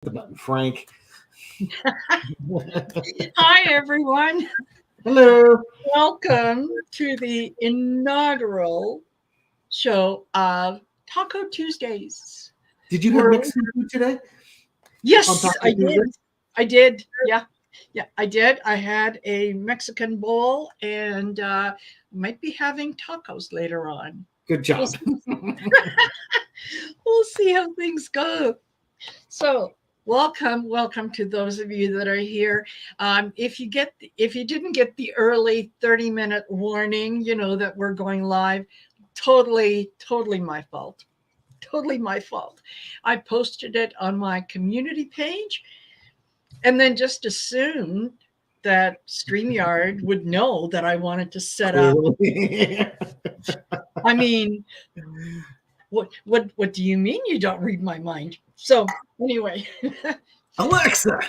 The button, Frank. Hi, everyone. Hello. Welcome to the inaugural show of Taco Tuesdays. Did you have We're, Mexican food today? On yes, Taco I Tuesday? did. I did. Yeah, I did. I had a Mexican bowl and might be having tacos later on. Good We'll, job. we'll see how things go. So, welcome to those of you that are here. If you didn't get the early 30-minute warning, you know that we're going live. Totally my fault. Totally my fault. I posted it on my community page, and then just assumed that StreamYard would know that I wanted to set up. I mean, what do you mean you don't read my mind? So anyway. Alexa.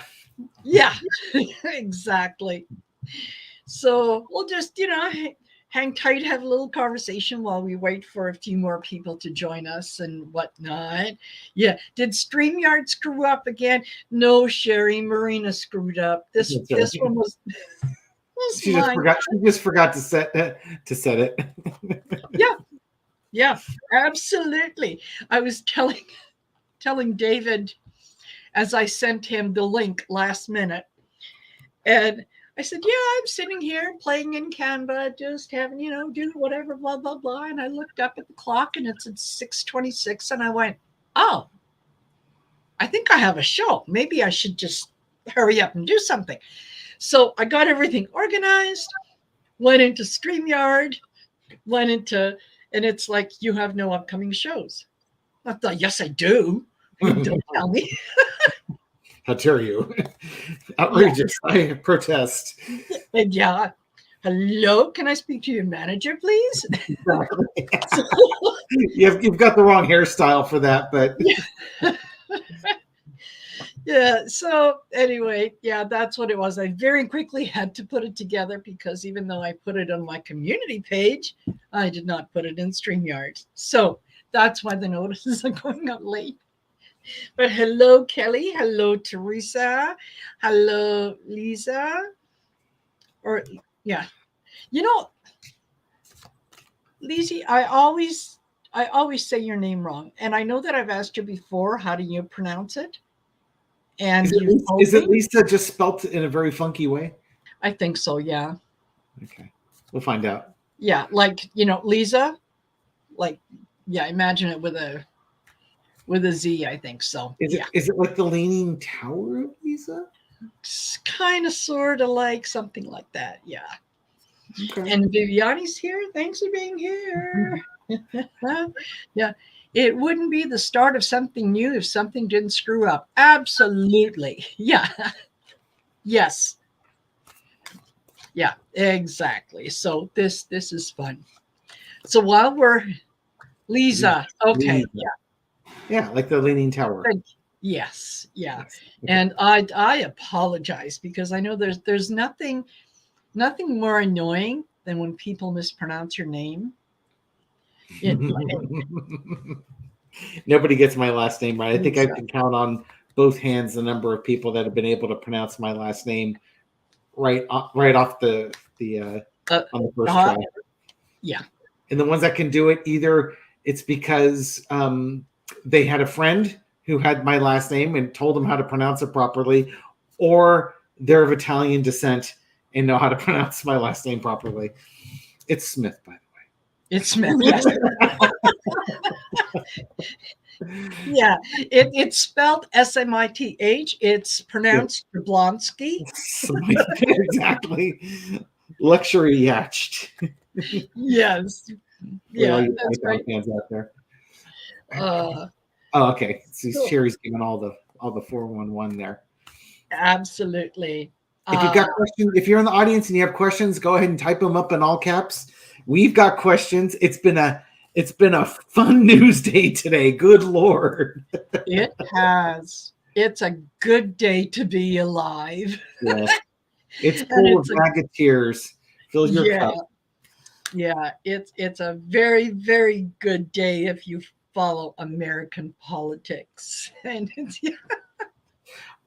Yeah, exactly. So we'll just, hang tight, have a little conversation while we wait for a few more people to join us and whatnot. Yeah. Did StreamYard screw up again? No, Sherry, Marina screwed up. This one was She mine. just forgot to set it. Yeah, absolutely. I was telling David as I sent him the link last minute. And I said, yeah, I'm sitting here playing in Canva, just having, doing whatever, blah, blah, blah. And I looked up at the clock and it's at 6:26. And I went, oh, I think I have a show. Maybe I should just hurry up and do something. So I got everything organized, went into StreamYard, and it's like, you have no upcoming shows. I thought, yes, I do. Don't tell me. How dare you? Outrageous. Yeah. I protest. And yeah. Hello, can I speak to your manager, please? Exactly. You've got the wrong hairstyle for that, but yeah. So anyway, yeah, that's what it was. I very quickly had to put it together because even though I put it on my community page, I did not put it in StreamYard. So that's why the notices are going out late. But hello, Kelly. Hello, Teresa. Hello, Lisa. Or yeah, Lizzie, I always say your name wrong, and I know that I've asked you before. How do you pronounce it? And is it Lisa just spelt in a very funky way? I think so. Yeah. Okay, we'll find out. Yeah, like Lisa, like imagine it with a Z. I think so. Is it like the Leaning Tower of Lisa? It's kind of, sort of like something like that. Yeah. Okay. And Viviani's here. Thanks for being here. Yeah. It wouldn't be the start of something new if something didn't screw up. Absolutely. Yeah. Yes. Yeah, exactly. So this is fun. So while we're Lisa, okay. Lisa. Yeah, like the Leaning Tower. Yes. Yeah. Yes. Okay. And I apologize because I know there's nothing more annoying than when people mispronounce your name. Nobody gets my last name right. I think I can count on both hands the number of people that have been able to pronounce my last name right off the on the first try. Yeah. And the ones that can do it, either it's because they had a friend who had my last name and told them how to pronounce it properly, or they're of Italian descent and know how to pronounce my last name properly. It's Smith, by the way. It's Smith, yes. Yeah, it's spelled Smith. It's pronounced Jablonski. Exactly. Luxury yacht. Yes. Yeah, that's right. Fans out there. Oh, okay. So Sherry's giving all the 411 there. Absolutely. If you've got questions, if you're in the audience and you have questions, go ahead and type them up in all caps. We've got questions. It's been a fun news day today. Good Lord. It has. It's a good day to be alive. Yeah. It's full of ragged tears. Fill your cup. Yeah, it's a very, very good day if you follow American politics. And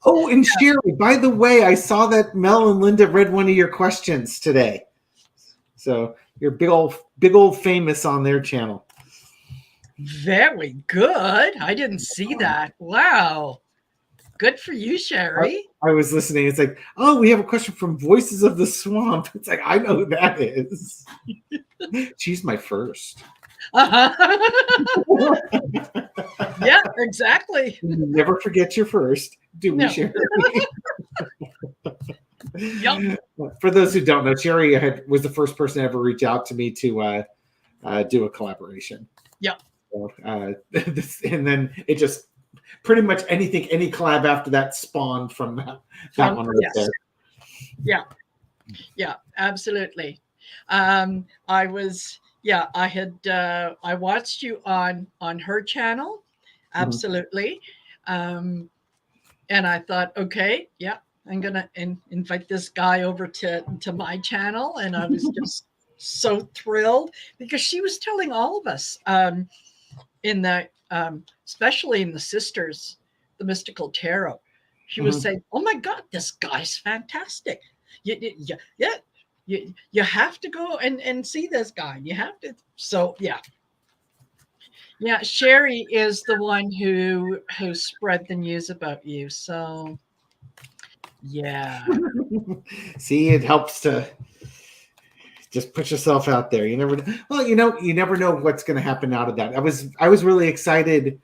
Oh, and Sherry, by the way, I saw that Mel and Linda read one of your questions today. So you're big old famous on their channel. Very good. I didn't see that. Wow. Good for you, Sherry. I was listening. It's like, oh, we have a question from Voices of the Swamp. It's like, I know who that is. She's my first. Uh-huh. Yeah, exactly. Never forget your first. Do we, No. Sherry? Yep. For those who don't know, Sherry was the first person to ever reach out to me to do a collaboration. Yep. So, and then it just pretty much any collab after that spawned from that one right yes. there. Yeah, absolutely. I watched you on her channel. Absolutely. And I thought, okay, yeah, I'm gonna invite this guy over to my channel, and I was just so thrilled because she was telling all of us in the especially in the sisters, the mystical tarot, she was saying, oh my god, this guy's fantastic. Yeah, you have to go and see this guy. You have to. So yeah, Sherry is the one who spread the news about you. So yeah. See, it helps to just put yourself out there. You never you never know what's going to happen out of that. I was really excited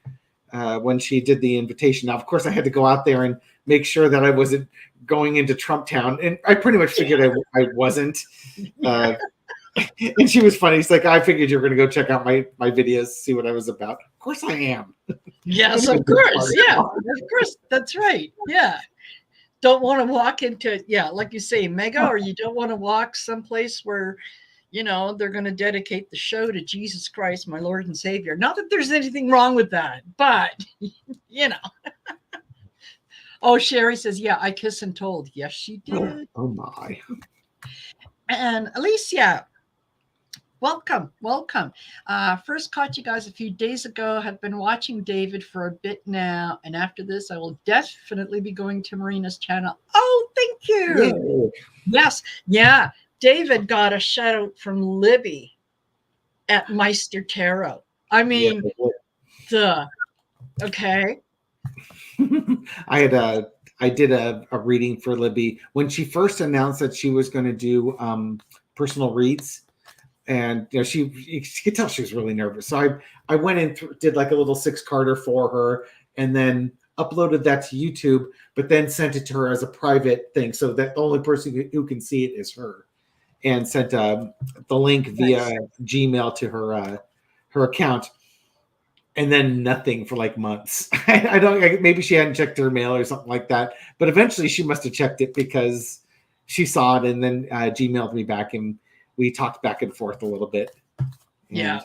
when she did the invitation. Now, of course, I had to go out there and make sure that I wasn't going into Trump Town, and I pretty much figured I wasn't. And she was funny. She's like, I figured you were going to go check out my videos, see what I was about. Of course I am. Yes, of course. Yeah, of course. That's right. Yeah. Don't want to walk into, like you say, mega, or you don't want to walk someplace where, they're going to dedicate the show to Jesus Christ, my Lord and Savior. Not that there's anything wrong with that, but, Oh, Sherry says, yeah, I kiss and told. Yes, she did. Oh my. And Alicia, welcome. First caught you guys a few days ago. Have been watching David for a bit now. And after this, I will definitely be going to Marina's channel. Oh, thank you. Yeah. Yes. Yeah. David got a shout out from Libby at Meister Tarot. I mean, okay. I did a reading for Libby when she first announced that she was going to do personal reads. And you could tell she was really nervous. So I went and did like a little 6-carder for her, and then uploaded that to YouTube, but then sent it to her as a private thing, so that the only person who can see it is her. And sent the link via Gmail to her account, and then nothing for like months. Maybe she hadn't checked her mail or something like that. But eventually, she must have checked it because she saw it, and then Gmailed me back, and we talked back and forth a little bit. And,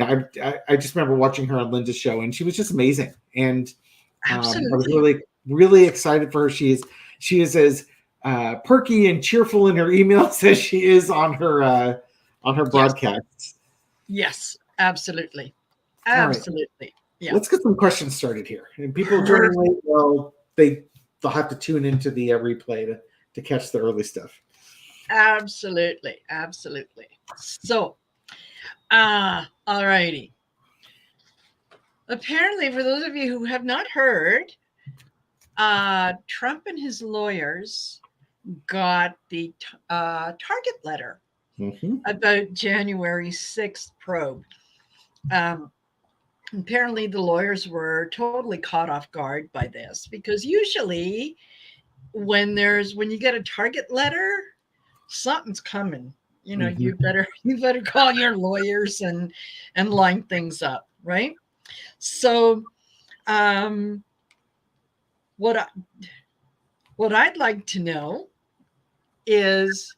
I just remember watching her on Linda's show, and she was just amazing. And I was really, really excited for her. She is as perky and cheerful in her emails as she is on her broadcasts. Yes, absolutely. Absolutely. Right. Yeah. Let's get some questions started here. And people joining late, well, they'll have to tune into the replay to catch the early stuff. Absolutely. So, all righty. Apparently, for those of you who have not heard, Trump and his lawyers got the target letter about January 6th probe. Apparently, the lawyers were totally caught off guard by this, because usually when you get a target letter, something's coming. You better call your lawyers and line things up, right? So what I'd like to know is,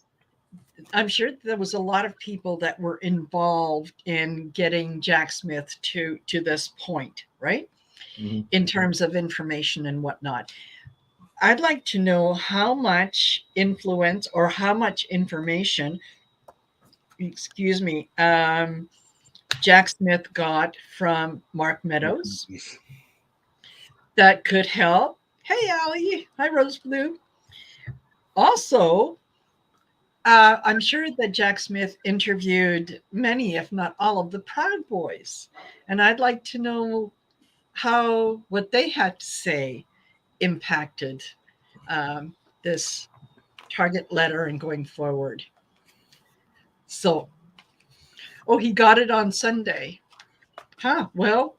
I'm sure there was a lot of people that were involved in getting Jack Smith to this point, right? In terms of information and whatnot. I'd like to know how much influence or how much information, Jack Smith got from Mark Meadows that could help Hey, Allie. Hi, Rose Blue. Also, I'm sure that Jack Smith interviewed many, if not all, of the Proud Boys. And I'd like to know how what they had to say impacted this target letter and going forward. So, oh, he got it on Sunday. Huh. Well,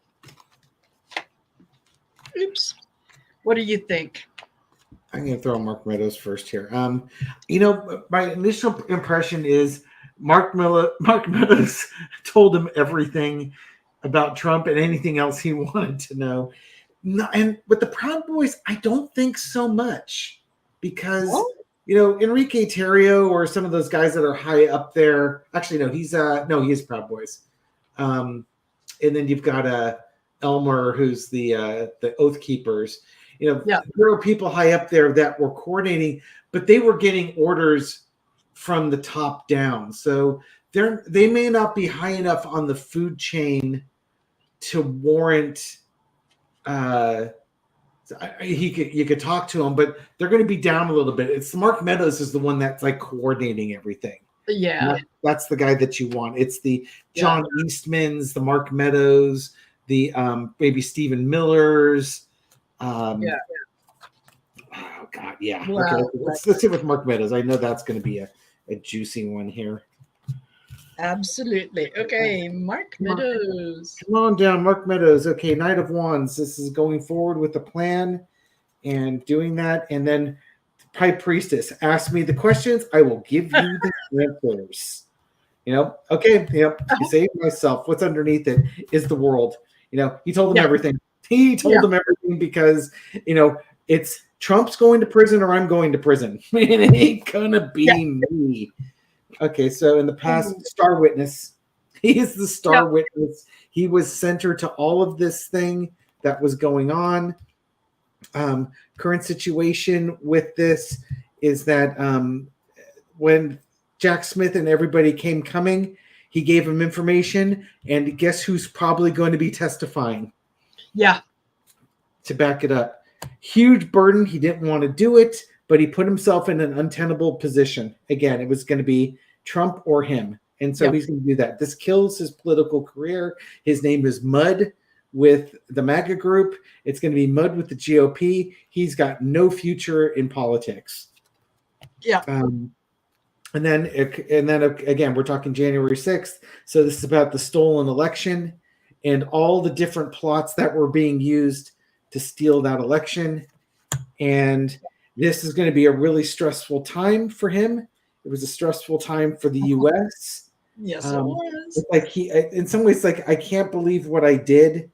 oops. What do you think? I'm going to throw Mark Meadows first here. My initial impression is Mark Meadows told him everything about Trump and anything else he wanted to know. No, and with the Proud Boys, I don't think so much because Oh, Enrique Terrio or some of those guys that are high up there. Actually, no, he is Proud Boys. And then you've got Elmer, who's the Oath Keepers. yeah, There were people high up there that were coordinating, but they were getting orders from the top down. So they may not be high enough on the food chain to warrant. You could talk to them, but they're going to be down a little bit. It's Mark Meadows is the one that's like coordinating everything. yeah, That's the guy that you want. It's the yeah, John Eastmans, the Mark Meadows, the maybe Stephen Millers. yeah. Oh God, yeah. Okay, Well, let's see with Mark Meadows. I know that's going to be a juicy one here. absolutely. Okay, Mark Meadows. Come on down, Mark Meadows. Okay, Knight of Wands. This is going forward with the plan and doing that, and then High Priestess. Ask me the questions. I will give you the answers. Okay, you saved myself. What's underneath it is the world. He told them Yeah, everything. He told yeah, them everything because, it's Trump's going to prison or I'm going to prison. It ain't gonna yeah, be me. Okay, so in the past, oh, star witness. He is the yeah, star witness. He was center to all of this thing that was going on. Current situation with this is that when Jack Smith and everybody came coming, he gave him information, and guess who's probably going to be testifying yeah, to back it up? Huge burden. He didn't want to do it, but he put himself in an untenable position. Again, it was going to be Trump or him. And so yeah, he's going to do that. This kills his political career. His name is Mud with the MAGA group. It's going to be Mud with the GOP. He's got no future in politics. yeah, And then again, we're talking January 6th. So this is about the stolen election and all the different plots that were being used to steal that election. And this is going to be a really stressful time for him. It was a stressful time for the U.S. yes, it was. It's like in some ways, like I can't believe what I did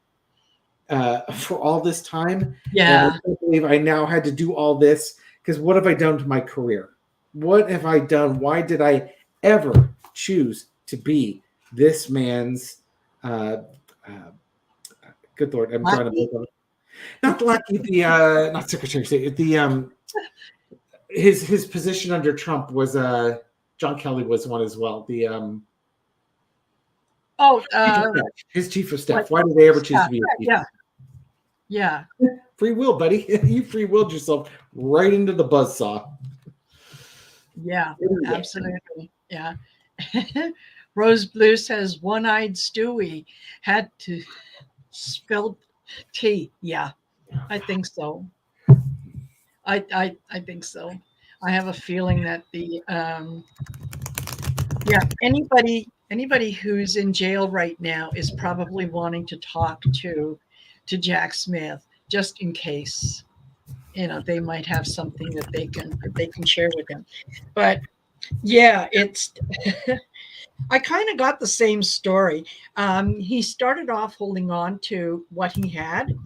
for all this time, and I Yeah, can't believe I now had to do all this because what have I done to my career? What have I done? Why did I ever choose to be this man's? Good Lord, I'm drawing a blank lucky. on it. Not Lackey, the not Secretary of State. The his position under Trump was John Kelly was one as well. The Oh, his chief of what? staff. Why did they ever choose Yeah, to be his chief? yeah, yeah, Free will, buddy. You free willed yourself right into the buzzsaw. yeah, absolutely. Yeah. Rose Blue says one-eyed Stewie had to spill tea. Yeah, I think so. I think so. I have a feeling that the yeah, anybody who's in jail right now is probably wanting to talk to Jack Smith just in case they might have something that they can share with him. But yeah, it's I kind of got the same story. He started off holding on to what he had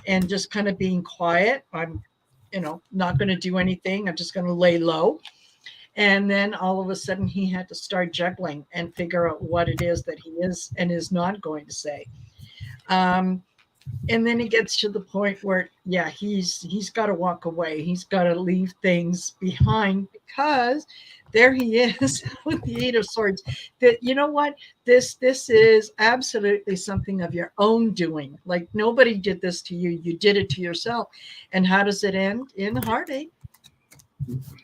and just kind of being quiet. I'm not going to do anything. I'm just going to lay low. And then all of a sudden he had to start juggling and figure out what it is that he is and is not going to say. Um, And then it gets to the point where, yeah, he's got to walk away. He's got to leave things behind because there he is with the Eight of Swords. That, you know what, this is absolutely something of your own doing. Like, nobody did this to you. You did it to yourself. And how does it end? In heartache.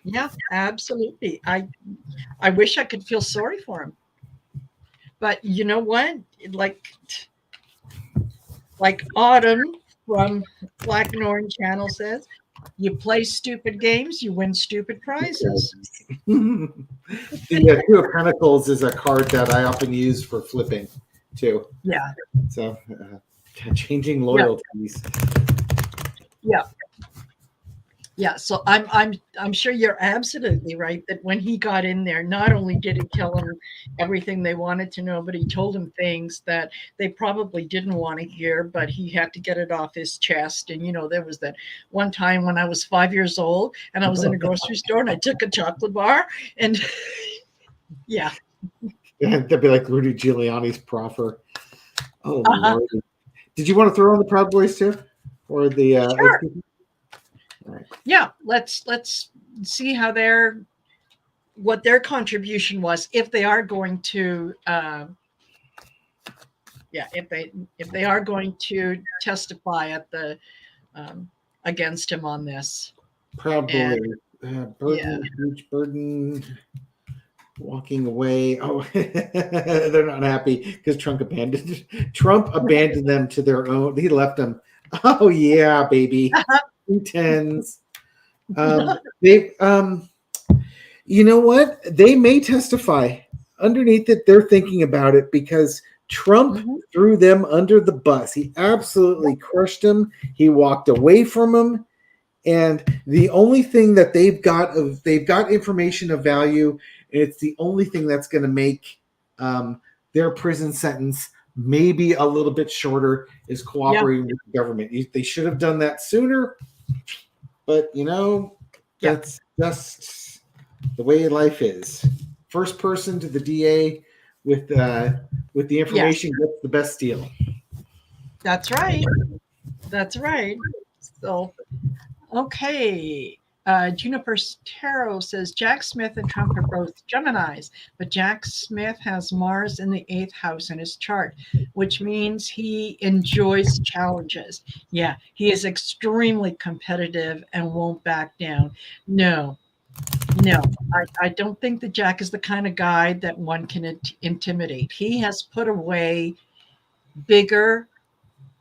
Yeah, absolutely. I wish I could feel sorry for him. But you know what? Like Autumn from Black and Orange Channel says, you play stupid games, you win stupid prizes. The Two of Pentacles is a card that I often use for flipping too. Yeah, So changing yeah, loyalties. yeah. Yeah, so I'm sure you're absolutely right that when he got in there, not only did he tell them everything they wanted to know, but he told them things that they probably didn't want to hear, but he had to get it off his chest. And there was that one time when I was 5 years old and I was in a grocery store and I took a chocolate bar and yeah. That'd be like Rudy Giuliani's proffer. Oh Uh-huh. Lord! Did you want to throw on the Proud Boys too, or the? Sure. All right. Yeah, let's see what their contribution was if they are going to if they are going to testify at the against him on this. Proud And Boys. yeah, Huge burden. Walking away. Oh, they're not happy because Trump abandoned them to their own. He left them. Oh yeah, baby. Intends. They you know what? They may testify. Underneath it, they're thinking about it because Trump threw them under the bus. He absolutely crushed them. He walked away from them. And the only thing that they've got information of value, and it's the only thing that's going to make their prison sentence maybe a little bit shorter, is cooperating with the government. They should have done that sooner, but that's just the way life is. First person to the DA with the information gets the best deal. That's right. That's right. So, okay. Juniper Tarot says Jack Smith and Trump are both Geminis, but Jack Smith has Mars in the 8th house in his chart, which means he enjoys challenges. Yeah, he is extremely competitive and won't back down. No, I don't think that Jack is the kind of guy that one can intimidate. He has put away bigger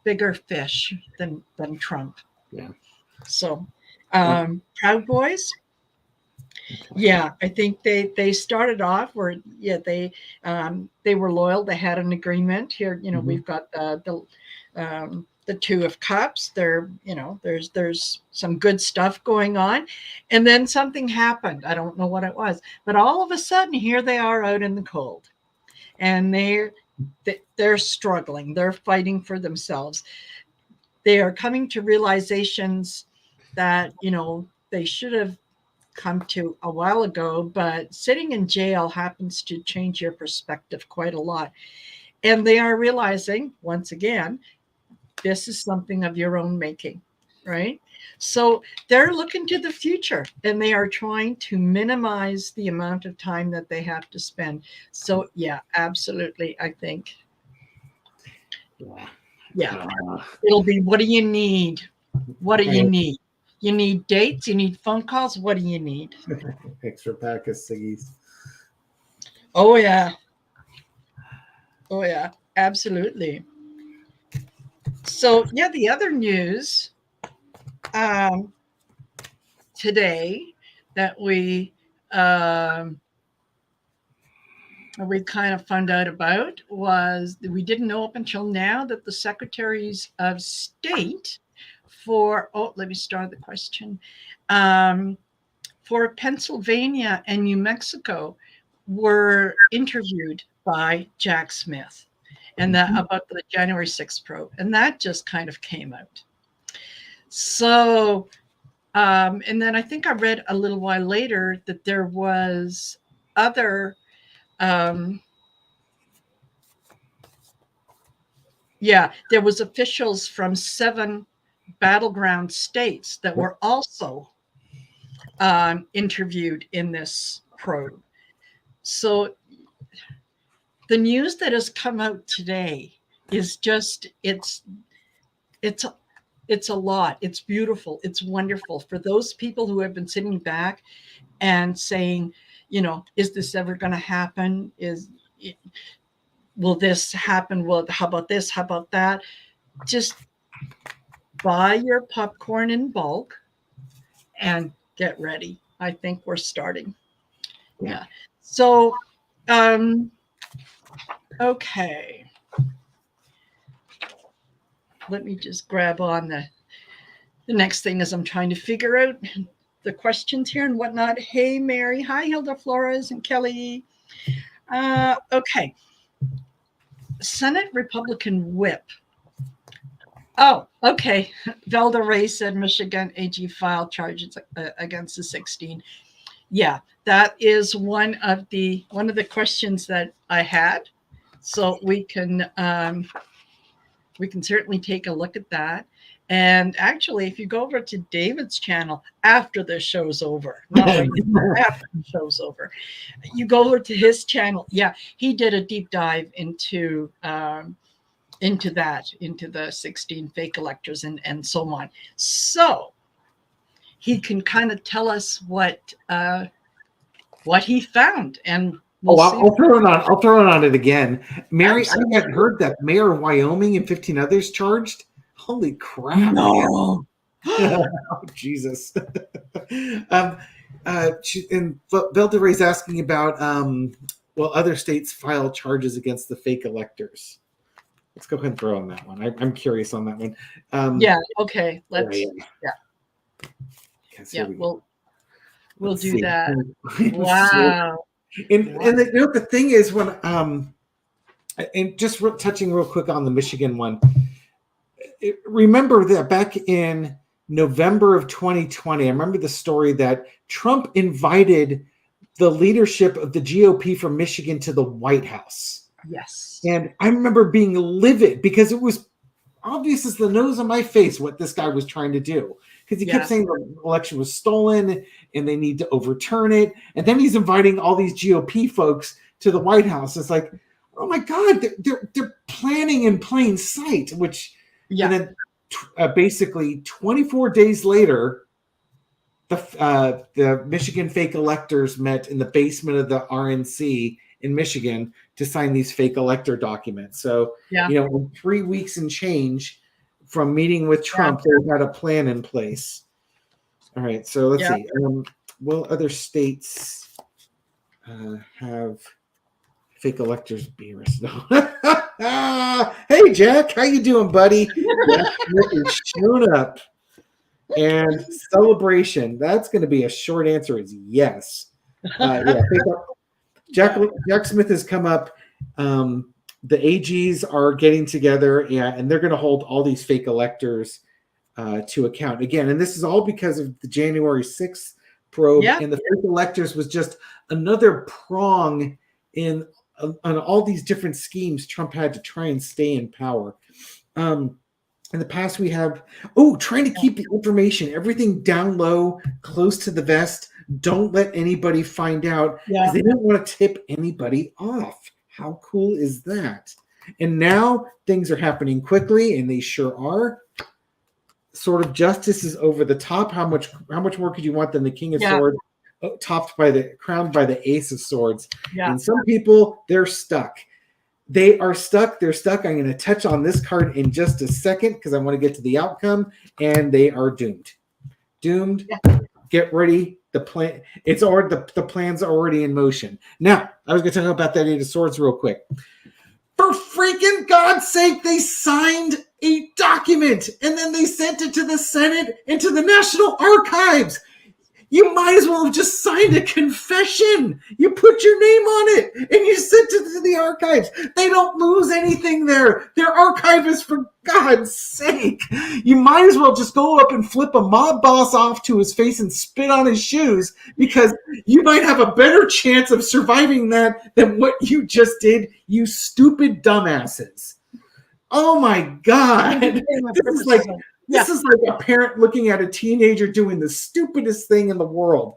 fish than Trump. Yeah. So, Proud Boys. Yeah, I think they started off where they were loyal. They had an agreement here. We've got the Two of Cups. There's some good stuff going on, and then something happened. I don't know what it was, but all of a sudden here they are out in the cold, and they're struggling. They're fighting for themselves. They are coming to realizations that they should have come to a while ago, but sitting in jail happens to change your perspective quite a lot. And they are realizing, once again, this is something of your own making, right? So they're looking to the future and they are trying to minimize the amount of time that they have to spend. So, yeah, absolutely, I think. Yeah. It'll be, what do you need? What do you need? You need dates? You need phone calls? What do you need? Extra pack of ciggies. Oh, yeah. Oh, yeah. Absolutely. So, yeah, the other news today that we kind of found out about was that we didn't know up until now that the secretaries of state let me start the question, for Pennsylvania and New Mexico were interviewed by Jack Smith and that about the January 6th probe. And that just kind of came out. So, and then I think I read a little while later that there was other Yeah, there was officials from 7 battleground states that were also interviewed in this probe. So the news that has come out today is just it's a lot. It's beautiful. It's wonderful for those people who have been sitting back and saying, is this ever going to happen? Will this happen? Well, how about this? How about that? Just buy your popcorn in bulk and get ready. I think we're starting. Yeah. So, okay. Let me just grab on the next thing as I'm trying to figure out the questions here and whatnot. Hey, Mary. Hi, Hilda Flores and Kelly. Okay. Senate Republican whip. Oh, okay. Velda Ray said Michigan AG filed charges against the 16. Yeah, that is one of the questions that I had. So we can certainly take a look at that. And actually, if you go over to David's channel after the show's over, not like after the show's over, you go over to his channel. Yeah, he did a deep dive into the 16 fake electors and so on. So he can kind of tell us what he found, and I'll throw it on it again. Mary, absolutely. I hadn't heard that Mayor of Wyoming and 15 others charged. Holy crap! No, oh, Jesus. And Velda Ray's asking about other states file charges against the fake electors. Let's go ahead and throw on that one. I'm curious on that one. Yeah. Okay. Let's. Yeah. We'll do that. Wow. And the thing is, when and just touching real quick on the Michigan one, remember that back in November of 2020, I remember the story that Trump invited the leadership of the GOP from Michigan to the White House. Yes. And I remember being livid because it was obvious as the nose on my face what this guy was trying to do. Because he kept saying the election was stolen and they need to overturn it. And then he's inviting all these GOP folks to the White House. It's like, oh my God, they're planning in plain sight, which, and then basically 24 days later, the Michigan fake electors met in the basement of the RNC in Michigan to sign these fake elector documents. So, in 3 weeks and change from meeting with Trump, they had a plan in place. All right, so let's see. Will other states have fake electors be arrested? Hey, Jack, how you doing, buddy? Jack showing up. And celebration. That's going to be a short answer is yes. Jack Smith has come up. The AGs are getting together, and they're going to hold all these fake electors to account again. And this is all because of the January 6th probe. And the fake electors was just another prong on all these different schemes Trump had to try and stay in power. In the past, we have, trying to keep the information, everything down low, close to the vest. Don't let anybody find out because they don't want to tip anybody off. How cool is that? And now things are happening quickly, and they sure are. Sort of justice is over the top. How much more could you want than the King of Swords, crowned by the Ace of Swords? Yeah. And some people, they're stuck. They are stuck. They're stuck. I'm going to touch on this card in just a second because I want to get to the outcome, and they are doomed. Doomed. Yeah. Get ready. The plan. It's already the plan's already in motion. Now, I was going to talk about that Eight of Swords real quick. For freaking God's sake, they signed a document and then they sent it to the Senate and to the National Archives. You might as well have just signed a confession. You put your name on it and you sent it to the archives. They don't lose anything there. They're archivists, for God's sake. You might as well just go up and flip a mob boss off to his face and spit on his shoes, because you might have a better chance of surviving that than what you just did, you stupid dumbasses. Oh my God. Yeah. This is like a parent looking at a teenager doing the stupidest thing in the world.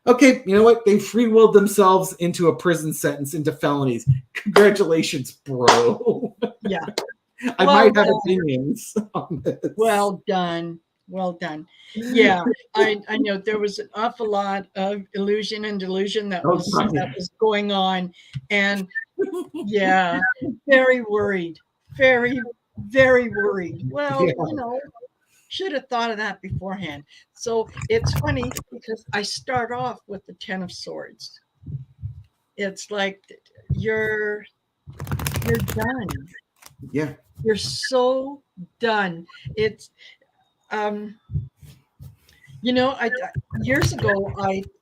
Okay, you know what? They free willed themselves into a prison sentence, into felonies. Congratulations, bro. Yeah. I might have opinions on this. Well done. Well done. Yeah, I know there was an awful lot of illusion and delusion that was going on. And yeah, very worried. Very, very worried. Well, should have thought of that beforehand. So it's funny because I start off with the 10 of Swords. It's like you're done. Yeah. You're so done. It's years ago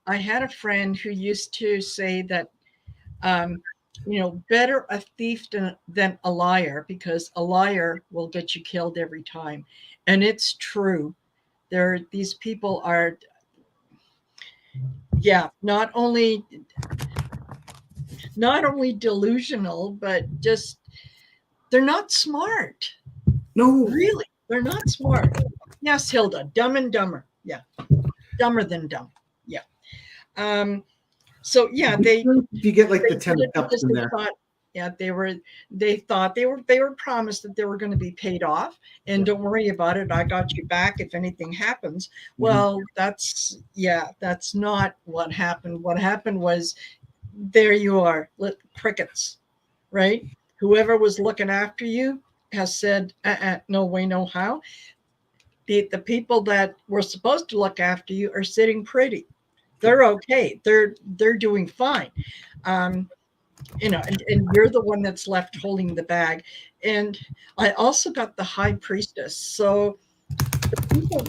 I had a friend who used to say that better a thief than a liar, because a liar will get you killed every time. And it's true. These people are, not only delusional, but just they're not smart. No, really, they're not smart. Yes, Hilda, Dumb and Dumber. Yeah, dumber than dumb. Yeah. So yeah, if you get like the 10 of cups in there. They thought they were promised that they were going to be paid off, and don't worry about it, I got you back if anything happens. Well, that's not what happened. What happened was, there you are, crickets, right? Whoever was looking after you has said, no way, no how. The people that were supposed to look after you are sitting pretty. They're okay. They're doing fine. And you're the one that's left holding the bag. And I also got the High Priestess. So the people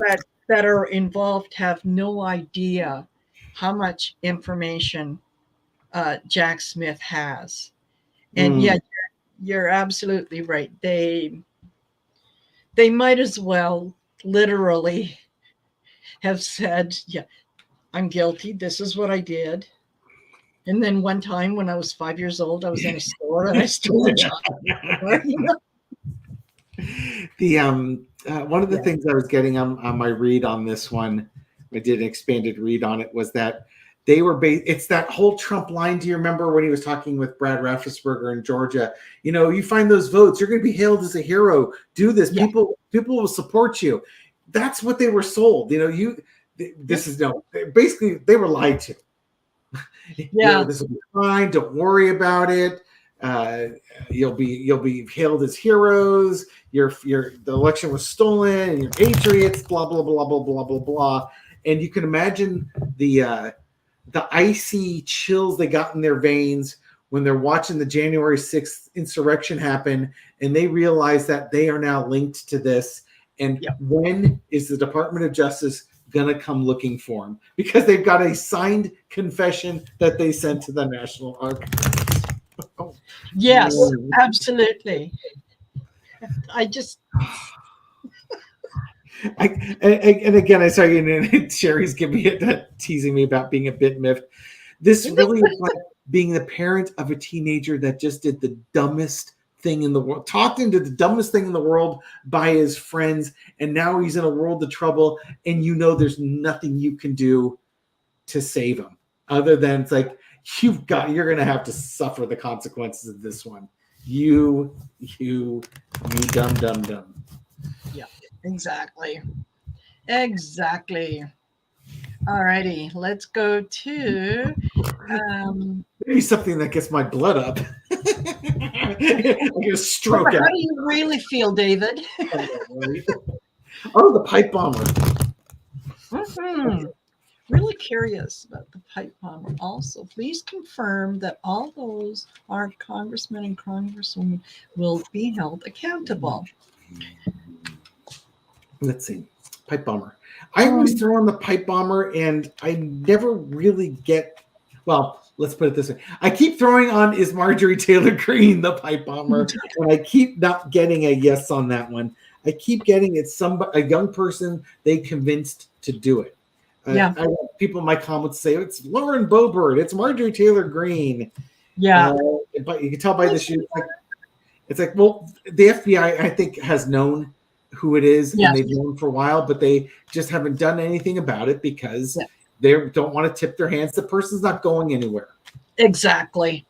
that are involved have no idea how much information Jack Smith has. And you're absolutely right. They might as well literally have said, I'm guilty. This is what I did. And then one time when I was 5 years old, I was in a store and I stole a chocolate. The one of the things I was getting on my read on this one, I did an expanded read on it, was that they were it's that whole Trump line. Do you remember when he was talking with Brad Raffensperger in Georgia? You find those votes, you're going to be hailed as a hero. Do this. Yeah. People will support you. That's what they were sold. Basically they were lied to. Yeah. This will be fine. Don't worry about it. You'll be hailed as heroes. The election was stolen, and you're patriots. Blah blah blah blah blah blah blah. And you can imagine the icy chills they got in their veins when they're watching the January 6th insurrection happen, and they realize that they are now linked to this. And when is the Department of Justice gonna come looking for them? Because they've got a signed confession that they sent to the National Archives. Yes, absolutely. And again, I saw and Sherry's giving it, teasing me about being a bit miffed. This really is like being the parent of a teenager that just did the dumbest thing in the world, talked into the dumbest thing in the world by his friends, and now he's in a world of trouble, and there's nothing you can do to save him other than it's like, you're gonna have to suffer the consequences of this one. You dumb. Yeah, exactly. All righty, let's go to maybe something that gets my blood up. I get a stroke. How do you really feel, David? Oh, the pipe bomber. Mm-hmm. Really curious about the pipe bomber. Also, please confirm that all those are congressmen and congresswomen will be held accountable. Let's see. Pipe bomber. I always throw on the pipe bomber, and I never really get. Well, let's put it this way. I keep throwing on, is Marjorie Taylor Greene the pipe bomber? And I keep not getting a yes on that one. I keep getting it's a young person they convinced to do it. People in my comments say it's Lauren Boebert, it's Marjorie Taylor Greene. Yeah, but you can tell by the shoe. It's like, well, the FBI, I think, has known who it is, and Yes. they've known for a while, but they just haven't done anything about it because Yeah. they don't want to tip their hands. The person's not going anywhere. Exactly.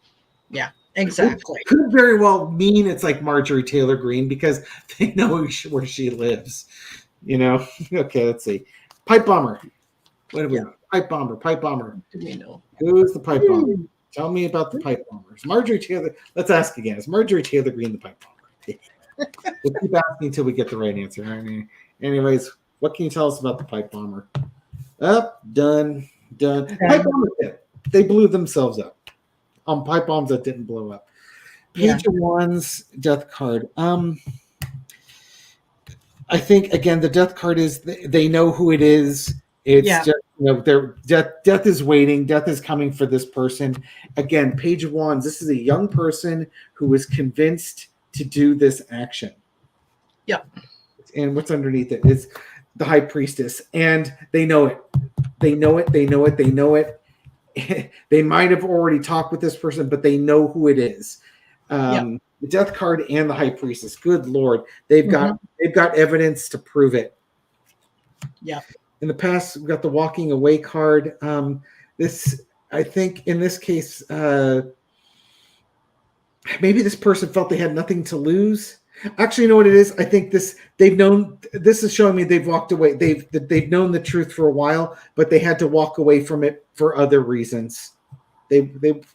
Yeah, exactly. It could very well mean it's like Marjorie Taylor Greene because they know where she lives. Okay, let's see. Pipe bomber. What do we know? Pipe bomber. Pipe bomber. Do we know? Who's the pipe bomber? Tell me about the pipe bombers. Marjorie Taylor. Let's ask again. Is Marjorie Taylor Greene the pipe bomber? We'll keep asking until we get the right answer. Anyways, what can you tell us about the pipe bomber? Done. Pipe bomber tip. They blew themselves up. Pipe bombs that didn't blow up. Page one's death card. I think again the death card is they know who it is. It's just their death is waiting. Death is coming for this person. Again, page one. This is a young person who was convinced to do this action. Yep. And what's underneath it is the high priestess, and they know it. They know it. They know it. They know it. They might have already talked with this person, but they know who it is. The death card and the high priestess. Good Lord, they've got evidence to prove it. Yeah. In the past, we've got the walking away card. This, I think, in this case, maybe this person felt they had nothing to lose. Actually, you know what it is? I think they've known. This is showing me they've walked away. They've known the truth for a while, but they had to walk away from it for other reasons. They could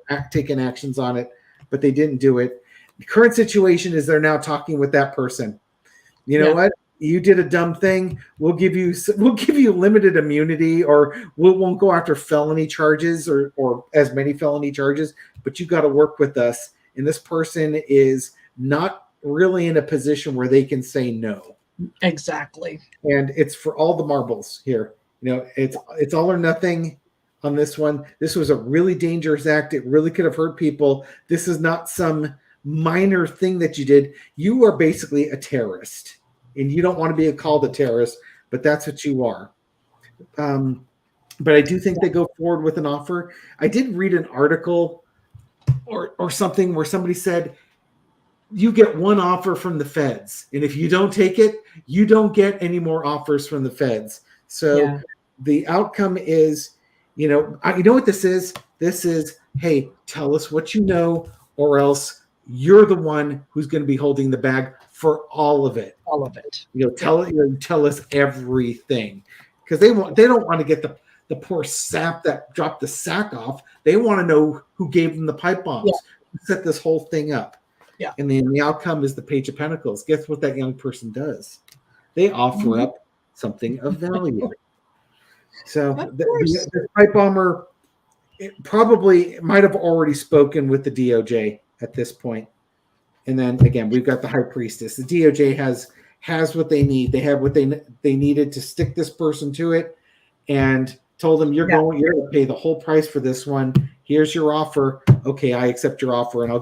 have taken actions on it, but they didn't do it. The current situation is they're now talking with that person. You know what? You did a dumb thing. We'll give you limited immunity, or we won't go after felony charges or as many felony charges, but you got to work with us. And this person is not really in a position where they can say no. Exactly. And it's for all the marbles here. It's all or nothing on this one. This was a really dangerous act. It really could have hurt people. This is not some minor thing that you did. You are basically a terrorist, and you don't want to be called a terrorist, but that's what you are. But I do think they go forward with an offer. I did read an article or something where somebody said, you get one offer from the feds, and if you don't take it, you don't get any more offers from the feds. So the outcome is, you know what this is? This is, hey, tell us what you know, or else you're the one who's going to be holding the bag for all of it. All of it. Tell us everything, because they don't want to get the poor sap that dropped the sack off. They want to know who gave them the pipe bombs, who set this whole thing up. Yeah. And then the outcome is the Page of Pentacles. Guess what that young person does? They offer up something of value. So the pipe bomber probably might have already spoken with the DOJ at this point. And then again, we've got the high priestess. The DOJ has what they need. They have what they needed to stick this person to it, and told them you're going to pay the whole price for this one. Here's your offer. Okay, I accept your offer, and I'll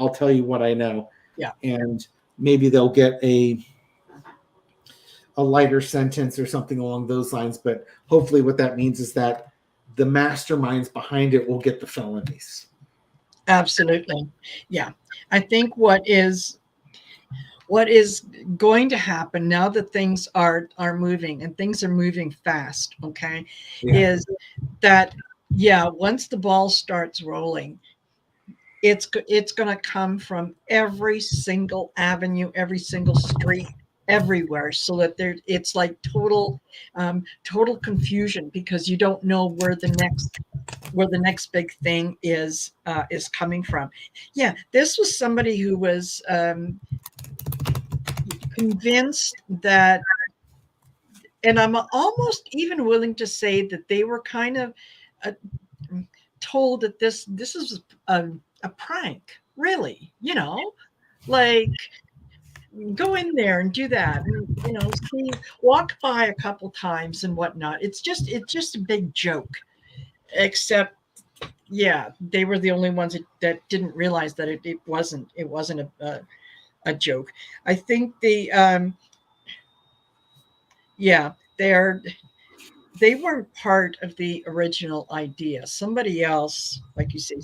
tell you what I know. Yeah. And maybe they'll get a lighter sentence or something along those lines. But hopefully what that means is that the masterminds behind it will get the felonies. Absolutely. Yeah. I think what is going to happen now that things are moving, and things are moving fast, okay, is that, once the ball starts rolling, it's going to come from every single avenue, every single street, everywhere, so that it's like total confusion, because you don't know where the next big thing is coming from. Yeah, this was somebody who was convinced that, and I'm almost even willing to say that they were kind of told that this is a prank, really, like, go in there and do that, and see, walk by a couple times and whatnot. It's just a big joke, except they were the only ones that didn't realize that it wasn't a joke. I think they weren't part of the original idea. Somebody else, like you say,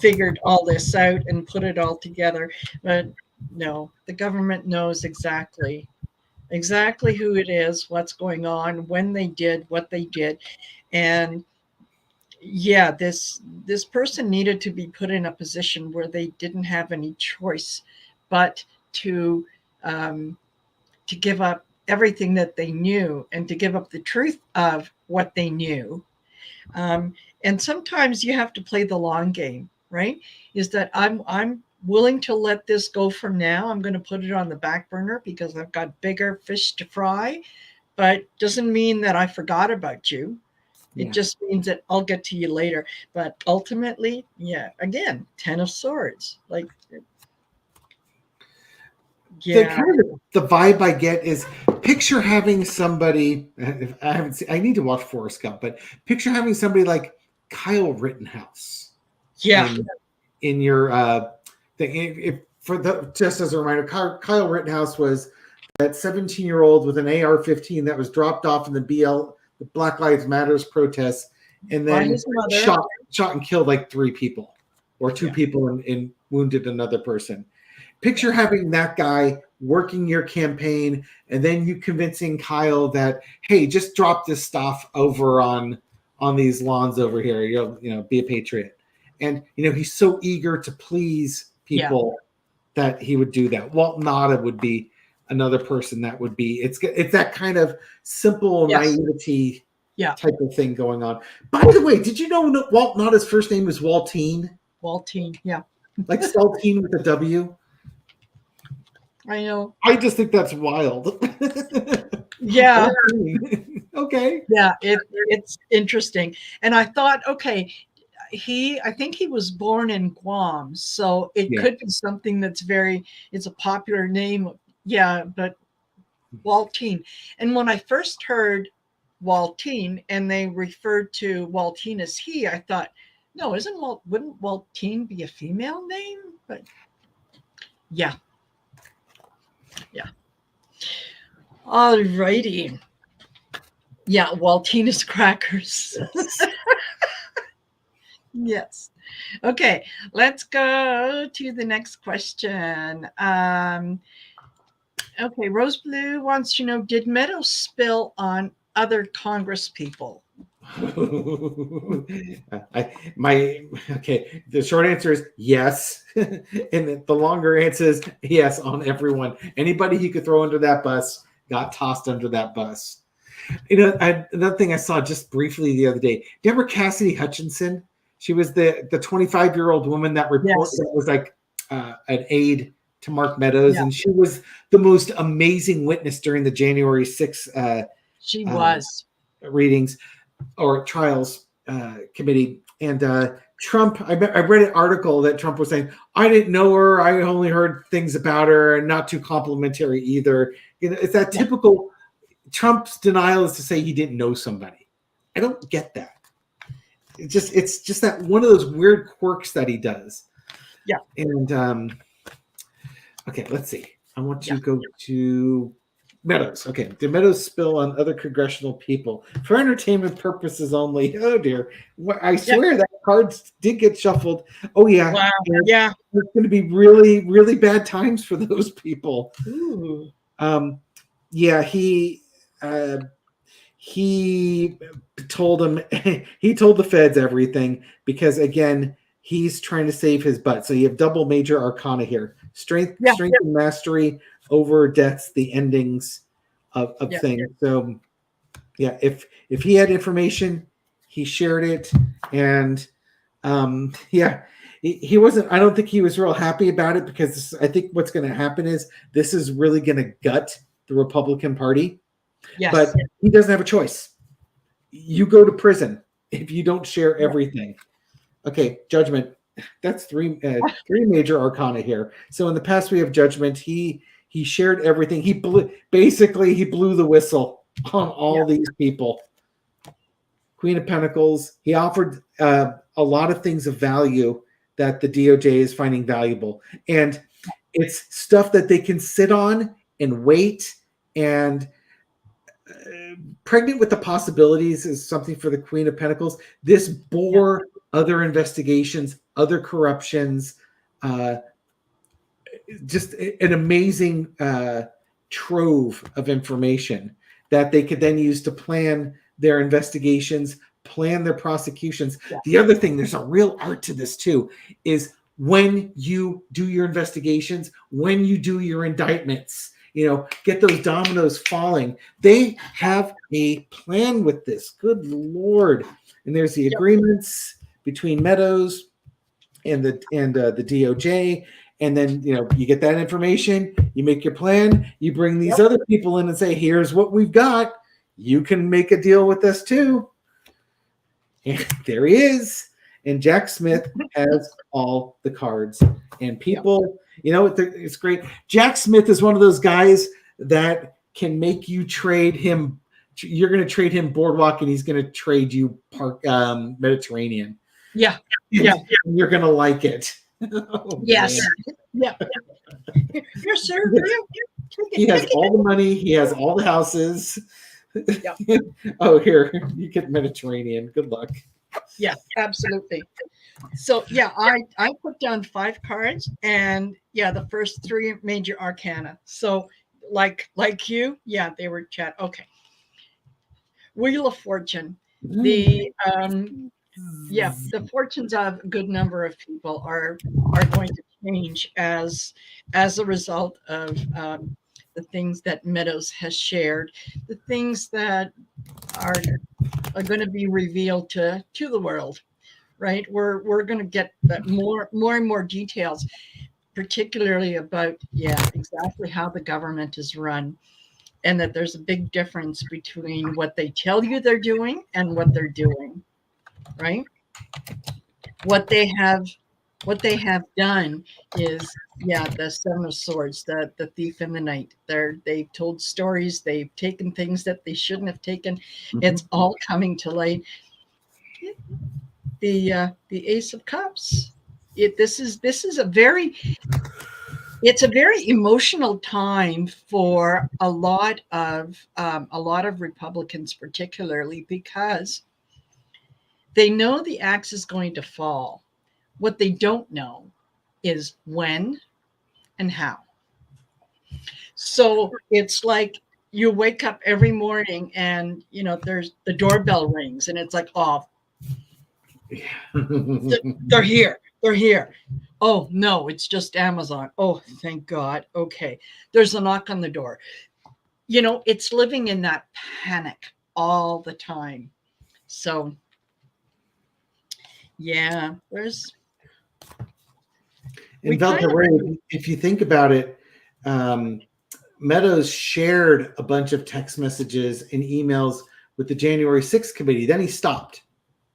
figured all this out and put it all together. But no, the government knows exactly who it is, what's going on, when they did what they did. And yeah, this person needed to be put in a position where they didn't have any choice but um, to give up everything that they knew and to give up the truth of what they knew. Um, and sometimes you have to play the long game, right? Is that I'm willing to let this go for now. I'm going to put it on the back burner because I've got bigger fish to fry, but doesn't mean that I forgot about you. It just means that I'll get to you later. But ultimately, yeah, again, 10 of Swords. Like, The yeah, kind of the vibe I get is picture having somebody. I haven't seen. I need to watch Forrest Gump, but picture having somebody like Kyle Rittenhouse yeah, in your thing. If for the just as a reminder, Kyle Rittenhouse was that 17-year-old with an AR-15 that was dropped off in the the Black Lives Matters protests, and by then his mother. shot and killed like 3 people, or 2 people, and wounded another person. Picture having that guy working your campaign, and then you convincing Kyle that, hey, just drop this stuff over on these lawns over here. Be a patriot. And he's so eager to please people that he would do that. Walt Nada would be another person that would be. It's that kind of simple naivety type of thing going on. By the way, did you know Walt Nada's first name is Waltine? Waltine, yeah. Like Saltine with a W? I know. I just think that's wild. Yeah. Okay. Yeah, it's interesting. And I thought, okay, I think he was born in Guam, so it could be something that's it's a popular name. Yeah, but Waltine. And when I first heard Waltine and they referred to Waltine as he, I thought, no, wouldn't Waltine be a female name? But yeah. All righty. Yeah, Waltina's crackers. Yes. Okay, let's go to the next question. Okay, Rose Blue wants to know, did Meadows spill on other Congress people? The short answer is yes. And the longer answer is yes on everyone. Anybody he could throw under that bus got tossed under that bus. Another thing I saw just briefly the other day, Deborah Cassidy Hutchinson. She was the 25-year-old woman that was like an aide to Mark Meadows, and she was the most amazing witness during the January 6th she was readings or trials committee. And Trump, I read an article that Trump was saying, I didn't know her, I only heard things about her, and not too complimentary either. It's that typical Trump's denial is to say he didn't know somebody. I don't get that. It's just that one of those weird quirks that he does. Yeah. And okay, let's see. I want to go to Meadows. Okay, did Meadows spill on other congressional people for entertainment purposes only? Oh dear, I swear that cards did get shuffled. Oh yeah, wow. Yeah. There's going to be really, really bad times for those people. Ooh. Yeah, he told the feds everything because again he's trying to save his butt. So you have double major arcana here: strength and mastery over deaths, the endings of things. So yeah, if he had information, he shared it, and he wasn't. I don't think he was real happy about it because I think what's going to happen is this is really going to gut the Republican Party. Yes. But he doesn't have a choice. You go to prison if you don't share everything. Okay, judgment. That's three major arcana here. So in the past we have judgment. He shared everything. He blew the whistle on all these people. Queen of Pentacles. He offered a lot of things of value that the DOJ is finding valuable, and it's stuff that they can sit on and wait and. Pregnant with the possibilities is something for the Queen of Pentacles. This bore other investigations, other corruptions, just an amazing trove of information that they could then use to plan their investigations, plan their prosecutions. Yeah. The other thing, there's a real art to this too, is when you do your investigations, when you do your indictments, get those dominoes falling. They have a plan with this. Good Lord. And there's the agreements between Meadows and the DOJ. And then, you get that information, you make your plan, you bring these other people in and say, here's what we've got. You can make a deal with us too. And there he is. And Jack Smith has all the cards. And people, it's great. Jack Smith is one of those guys that can make you trade him. You're going to trade him Boardwalk, and he's going to trade you Mediterranean. Yeah. Yeah. You're going to like it. Oh, yes. Man. Yeah. Yes, sir. He has all the money. He has all the houses. Yeah. Oh, here, you get Mediterranean. Good luck. Yeah, absolutely. So, yeah, I put down 5 cards, and the first 3 major arcana. So, like you, they were chat. Okay. Wheel of Fortune. The fortunes of a good number of people are going to change as a result of the things that Meadows has shared, the things that are going to be revealed to the world, right? We're going to get more and more details, particularly about exactly how the government is run, and that there's a big difference between what they tell you they're doing and what they're doing. Right? What they have done is the 7 of Swords, the thief in the night. They've told stories, they've taken things that they shouldn't have taken. Mm-hmm. It's all coming to light. The Ace of Cups. This is a very emotional time for a lot of Republicans, particularly because they know the axe is going to fall. What they don't know is when and how. So it's like you wake up every morning and, there's the doorbell rings and it's like, oh, they're here. They're here. Oh, no, it's just Amazon. Oh, thank God. Okay. There's a knock on the door. It's living in that panic all the time. So there's. In Valkyrie, if you think about it, Meadows shared a bunch of text messages and emails with the January 6th committee. Then he stopped.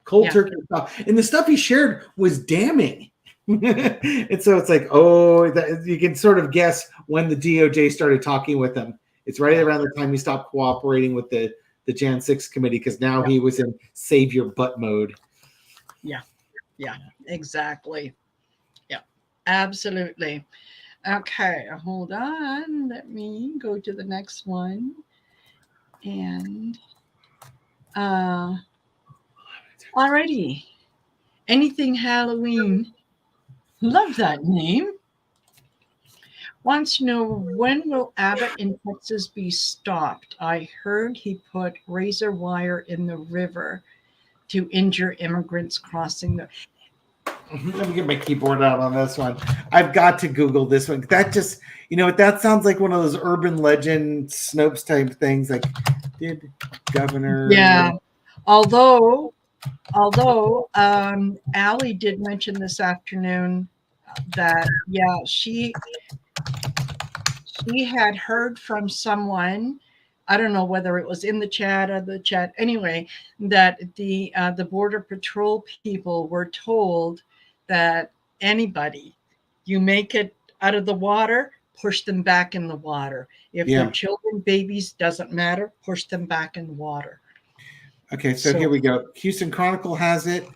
Cold turkey stopped. And the stuff he shared was damning. And so it's like, you can sort of guess when the DOJ started talking with him. It's right around the time he stopped cooperating with the Jan 6 committee, because now he was in save your butt mode. Yeah, exactly. Yeah, absolutely. Okay, hold on. Let me go to the next one. And alrighty. Anything Halloween. Love that name. Wants to know, when will Abbott in Texas be stopped? I heard he put razor wire in the river to injure immigrants crossing the. Let me get my keyboard out on this one. I've got to Google this one. That just, that sounds like one of those urban legend Snopes type things. Like, did Governor? Yeah. Although Allie did mention this afternoon that she had heard from someone. I don't know whether it was in the chat or the chat. Anyway, that the Border Patrol people were told that anybody, you make it out of the water, push them back in the water. If they're children, babies, doesn't matter, push them back in the water. Okay, so here we go. Houston Chronicle has it.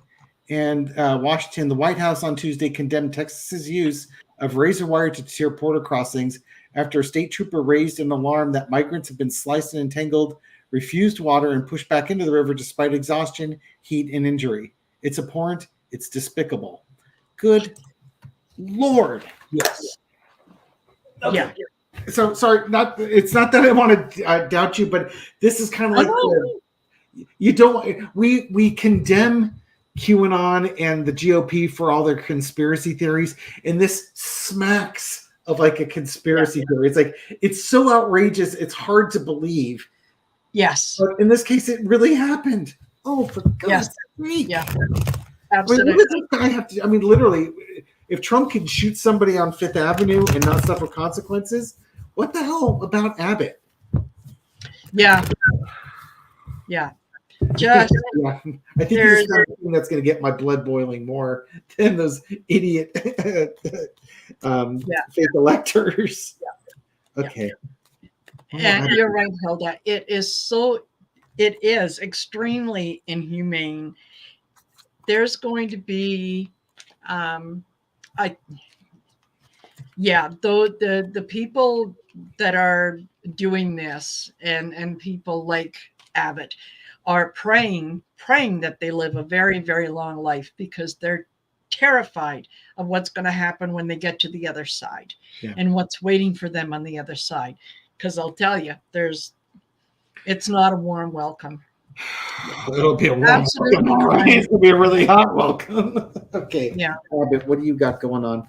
And Washington, the White House on Tuesday condemned Texas's use of razor wire to deter border crossings after a state trooper raised an alarm that migrants have been sliced and entangled, refused water, and pushed back into the river despite exhaustion, heat, and injury. It's abhorrent It's despicable. Good Lord. Yes. Okay. Yeah. So sorry, it's not that I want to doubt you, but this is kind of like you don't. We condemn QAnon and the GOP for all their conspiracy theories, and this smacks of like a conspiracy theory. It's like it's so outrageous, it's hard to believe. Yes. But in this case, it really happened. Oh, for God's sake! Yeah. Absolutely. I mean, what does this guy have to? I mean, literally, if Trump can shoot somebody on Fifth Avenue and not suffer consequences, what the hell about Abbott? Yeah. Yeah. Just I think he's something that's going to get my blood boiling more than those idiot fake electors. Yeah. Okay. And you're right, Hilda. It is extremely inhumane. There's going to be the people that are doing this and people like Abbott are praying that they live a very, very long life because they're terrified of what's going to happen when they get to the other side and what's waiting for them on the other side. Because I'll tell you, it's not a warm welcome. It'll be a warm welcome. It's going to be a really hot welcome. Okay. Yeah. Abbott, what do you got going on?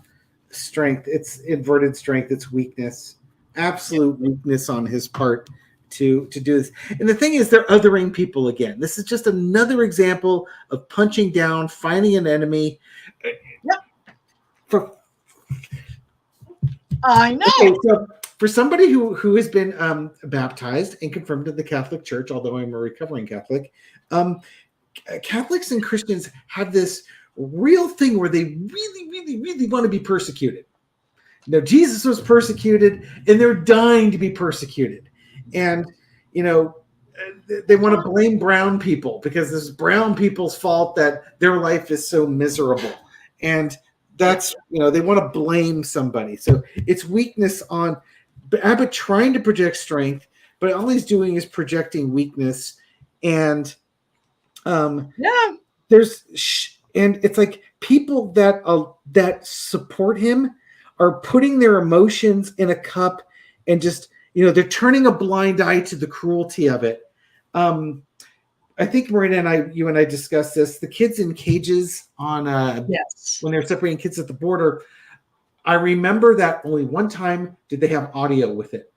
Strength. It's inverted strength. It's weakness. Absolute weakness on his part to do this. And the thing is, they're othering people again. This is just another example of punching down, finding an enemy. I know. Okay, so for somebody who has been baptized and confirmed in the Catholic Church, although I'm a recovering Catholic, Catholics and Christians have this real thing where they really, really, really want to be persecuted. You know, Jesus was persecuted, and they're dying to be persecuted. And, you know, they want to blame brown people because it's brown people's fault that their life is so miserable. And that's, you know, they want to blame somebody. So it's weakness on Abbott trying to project strength, but all he's doing is projecting weakness. And it's like people that support him are putting their emotions in a cup and just, you know, they're turning a blind eye to the cruelty of it. I think Marina you and I discussed this. The kids in cages on when they're separating kids at the border. I remember that only one time did they have audio with it.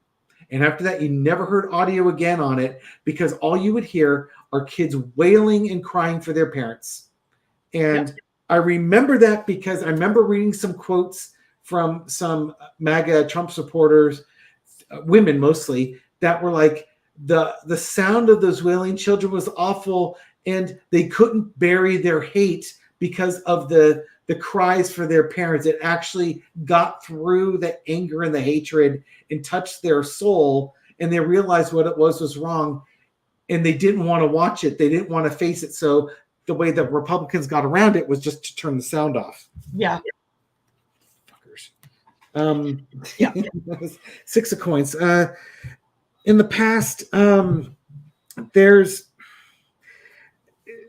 And after that, you never heard audio again on it because all you would hear are kids wailing and crying for their parents. And I remember that because I remember reading some quotes from some MAGA Trump supporters, women mostly, that were like, the sound of those wailing children was awful, and they couldn't bury their hate because of the cries for their parents. It actually got through the anger and the hatred and touched their soul, and they realized what it was wrong, and they didn't want to watch it. They didn't want to face it. So the way the Republicans got around it was just to turn the sound off. Yeah. Fuckers. 6 of coins. In the past,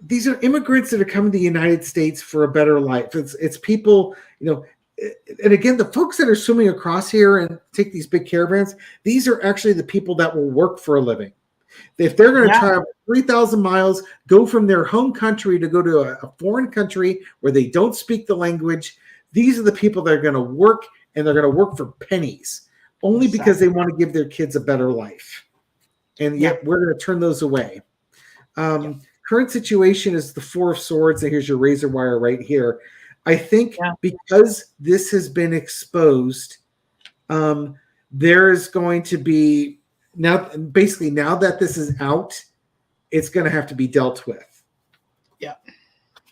these are immigrants that are coming to the United States for a better life. It's people, you know, and again, the folks that are swimming across here and take these big caravans, these are actually the people that will work for a living. If they're going to travel 3,000 miles, go from their home country to go to a foreign country where they don't speak the language, these are the people that are going to work, and they're going to work for pennies only because they want to give their kids a better life. And yet we're going to turn those away. Current situation is the 4 of Swords, and here's your razor wire right here. I think because this has been exposed, there is going to be now that this is out, it's going to have to be dealt with. Yeah.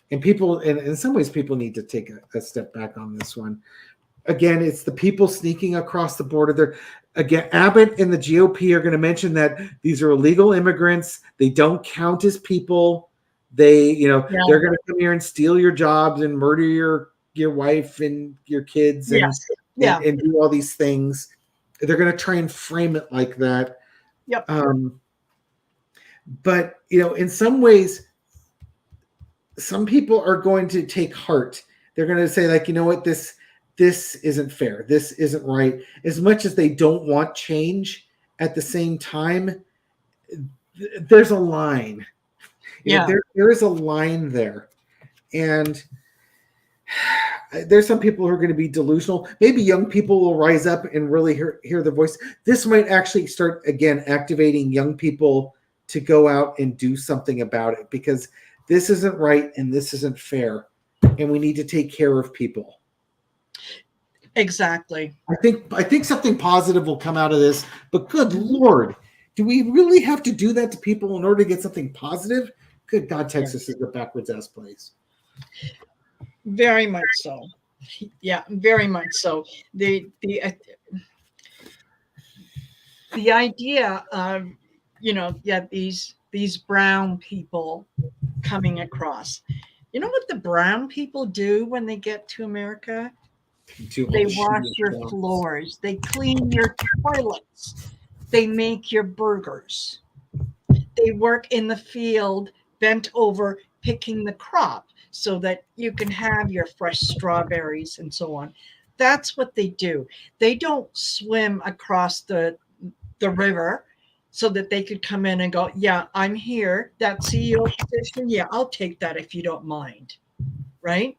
And people, and in some ways, people need to take a step back on this one. Again, it's the people sneaking across the border. Again, Abbott and the GOP are going to mention that these are illegal immigrants. They don't count as people. They're going to come here and steal your jobs and murder your wife and your kids and do all these things. They're going to try and frame it like that. Yep. But, you know, in some ways, some people are going to take heart. They're going to say, like, you know what, this isn't fair. This isn't right. As much as they don't want change, at the same time, there's a line. Yeah. There is a line there, and there's some people who are going to be delusional. Maybe young people will rise up and really hear the voice. This might actually start again activating young people to go out and do something about it, because this isn't right and this isn't fair, and we need to take care of people. Exactly. I think something positive will come out of this, but good Lord, do we really have to do that to people in order to get something positive? Good God, Texas is a backwards ass place. Very much so. Yeah, very much so. The idea of, these brown people coming across. You know what the brown people do when they get to America? They wash your floors. They clean your toilets. They make your burgers. They work in the field, bent over, picking the crop so that you can have your fresh strawberries and so on. That's what they do. They don't swim across the river so that they could come in and go, yeah, I'm here. That CEO position, yeah, I'll take that if you don't mind. Right?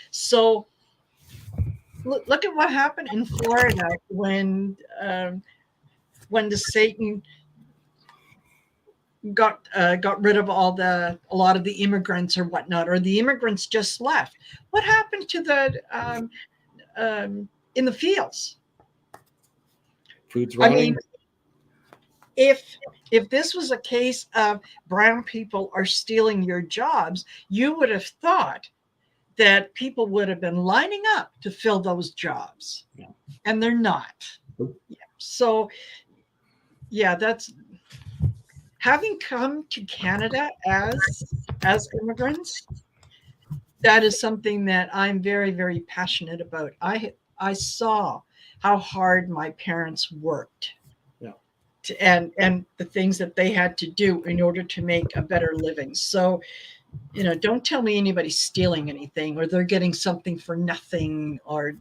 So look at what happened in Florida when the Satan got rid of a lot of the immigrants or whatnot, or the immigrants just left. What happened to the in the fields? Food's rotting. I mean, if this was a case of brown people are stealing your jobs, you would have thought that people would have been lining up to fill those jobs, and they're not. Yeah. So, yeah, that's having come to Canada as immigrants. That is something that I'm very, very passionate about. I saw how hard my parents worked. And the things that they had to do in order to make a better living. So, don't tell me anybody's stealing anything or they're getting something for nothing or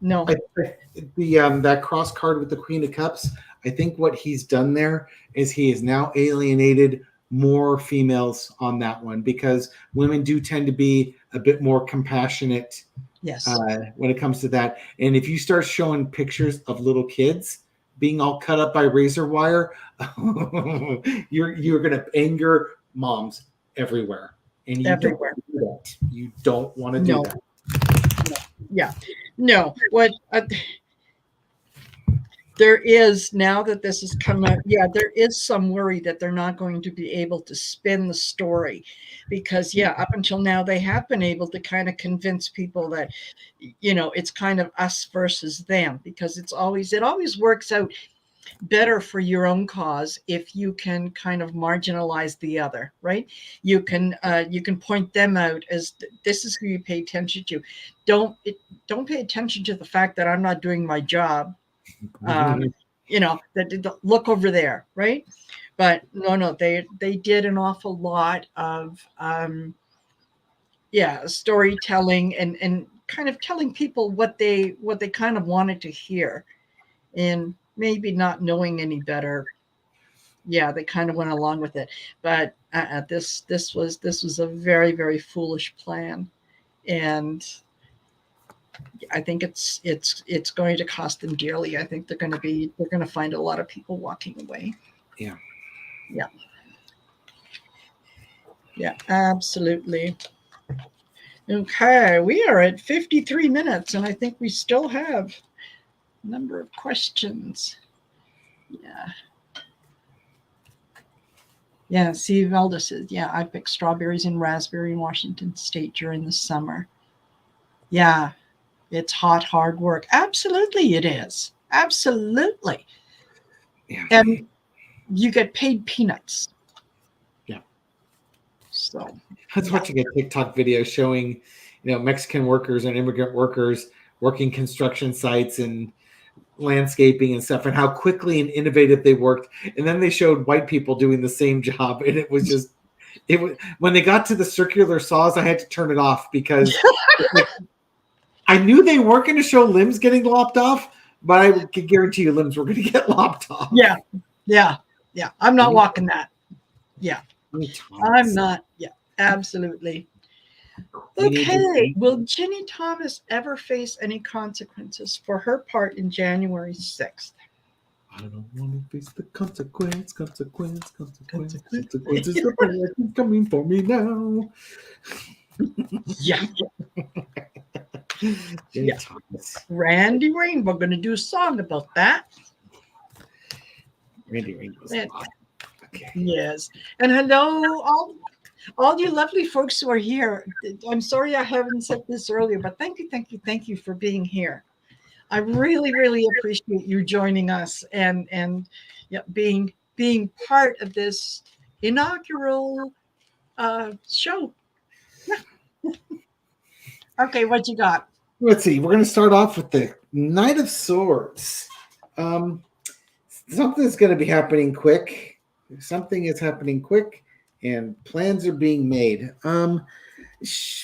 no. That cross card with the Queen of Cups, I think what he's done there is he has now alienated more females on that one, because women do tend to be a bit more compassionate. Yes. When it comes to that. And if you start showing pictures of little kids being all cut up by razor wire, you're going to anger moms everywhere, and you don't want to do that. No. Yeah, no. What there is, now that this has come out, there is some worry that they're not going to be able to spin the story, because up until now they have been able to kind of convince people that it's kind of us versus them, because it always works out better for your own cause if you can kind of marginalize the other, right? You can point them out as this is who you pay attention to. Don't pay attention to the fact that I'm not doing my job. That look over there, right? But no, they did an awful lot of storytelling and kind of telling people what they kind of wanted to hear, and maybe not knowing any better. Yeah, they kind of went along with it, but this was a very, very foolish plan, and I think it's going to cost them dearly. I think they're going to find a lot of people walking away. Yeah, absolutely. Okay, we are at 53 minutes, and I think we still have a number of questions. See, Velda says, I picked strawberries and raspberry in Washington State during the summer. Yeah, it's hard work. Absolutely it is. Absolutely. Yeah. And you get paid peanuts. Yeah. So I was watching a TikTok video showing, Mexican workers and immigrant workers working construction sites and landscaping and stuff, and how quickly and innovative they worked. And then they showed white people doing the same job, and it was just when they got to the circular saws, I had to turn it off because I knew they weren't going to show limbs getting lopped off, but I could guarantee you limbs were going to get lopped off. Yeah. I'm not walking that. Yeah. I'm not. Yeah, absolutely. Okay. Will Ginny Thomas ever face any consequences for her part in January 6th? I don't want to face the consequences. The pain is coming for me now. Yeah. Ginny Thomas. Randy Rainbow going to do a song about that. Randy Rainbow's okay. Yes. And hello, all you lovely folks who are here. I'm sorry I haven't said this earlier, but thank you for being here. I really, really appreciate you joining us and being part of this inaugural show. Yeah. Okay, what you got? Let's see. We're going to start off with the Knight of Swords. Something's going to be happening quick. Something is happening quick, and plans are being made.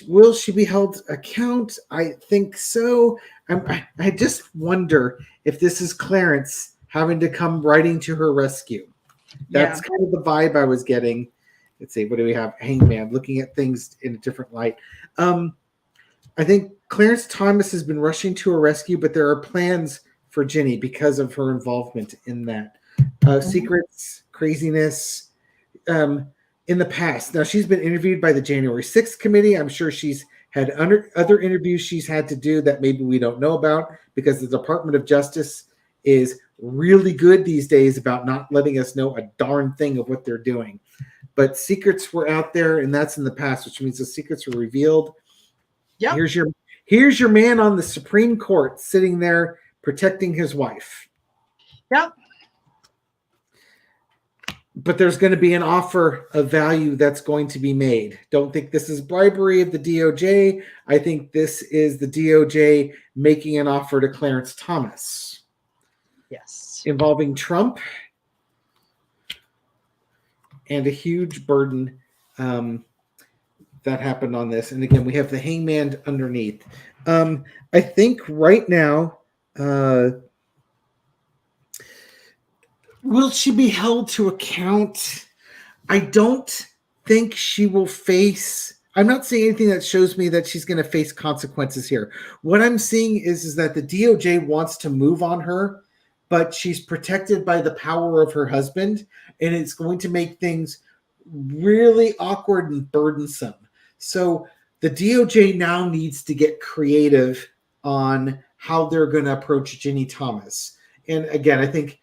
Will she be held account? I think so. I just wonder if this is Clarence having to come riding to her rescue. That's kind of the vibe I was getting. Let's see. What do we have? Hangman, looking at things in a different light. I think Clarence Thomas has been rushing to her rescue, but there are plans for Ginny because of her involvement in that. Secrets, craziness. In the past. Now, she's been interviewed by the January 6th committee. I'm sure she's had other interviews she's had to do that maybe we don't know about because the Department of Justice is really good these days about not letting us know a darn thing of what they're doing. But secrets were out there, and that's in the past, which means the secrets were revealed. Yeah. Here's your man on the Supreme Court sitting there protecting his wife. Yep. But there's going to be an offer of value that's going to be made. Don't think this is bribery of the DOJ. I think this is the DOJ making an offer to Clarence Thomas. Yes. Involving Trump and a huge burden that happened on this. And again, we have the hangman underneath. I think right now, will she be held to account? I don't think she will face. I'm not seeing anything that shows me that she's going to face consequences here. What I'm seeing is that the DOJ wants to move on her, but she's protected by the power of her husband, and it's going to make things really awkward and burdensome. So the DOJ now needs to get creative on how they're going to approach Ginny Thomas. And again, I think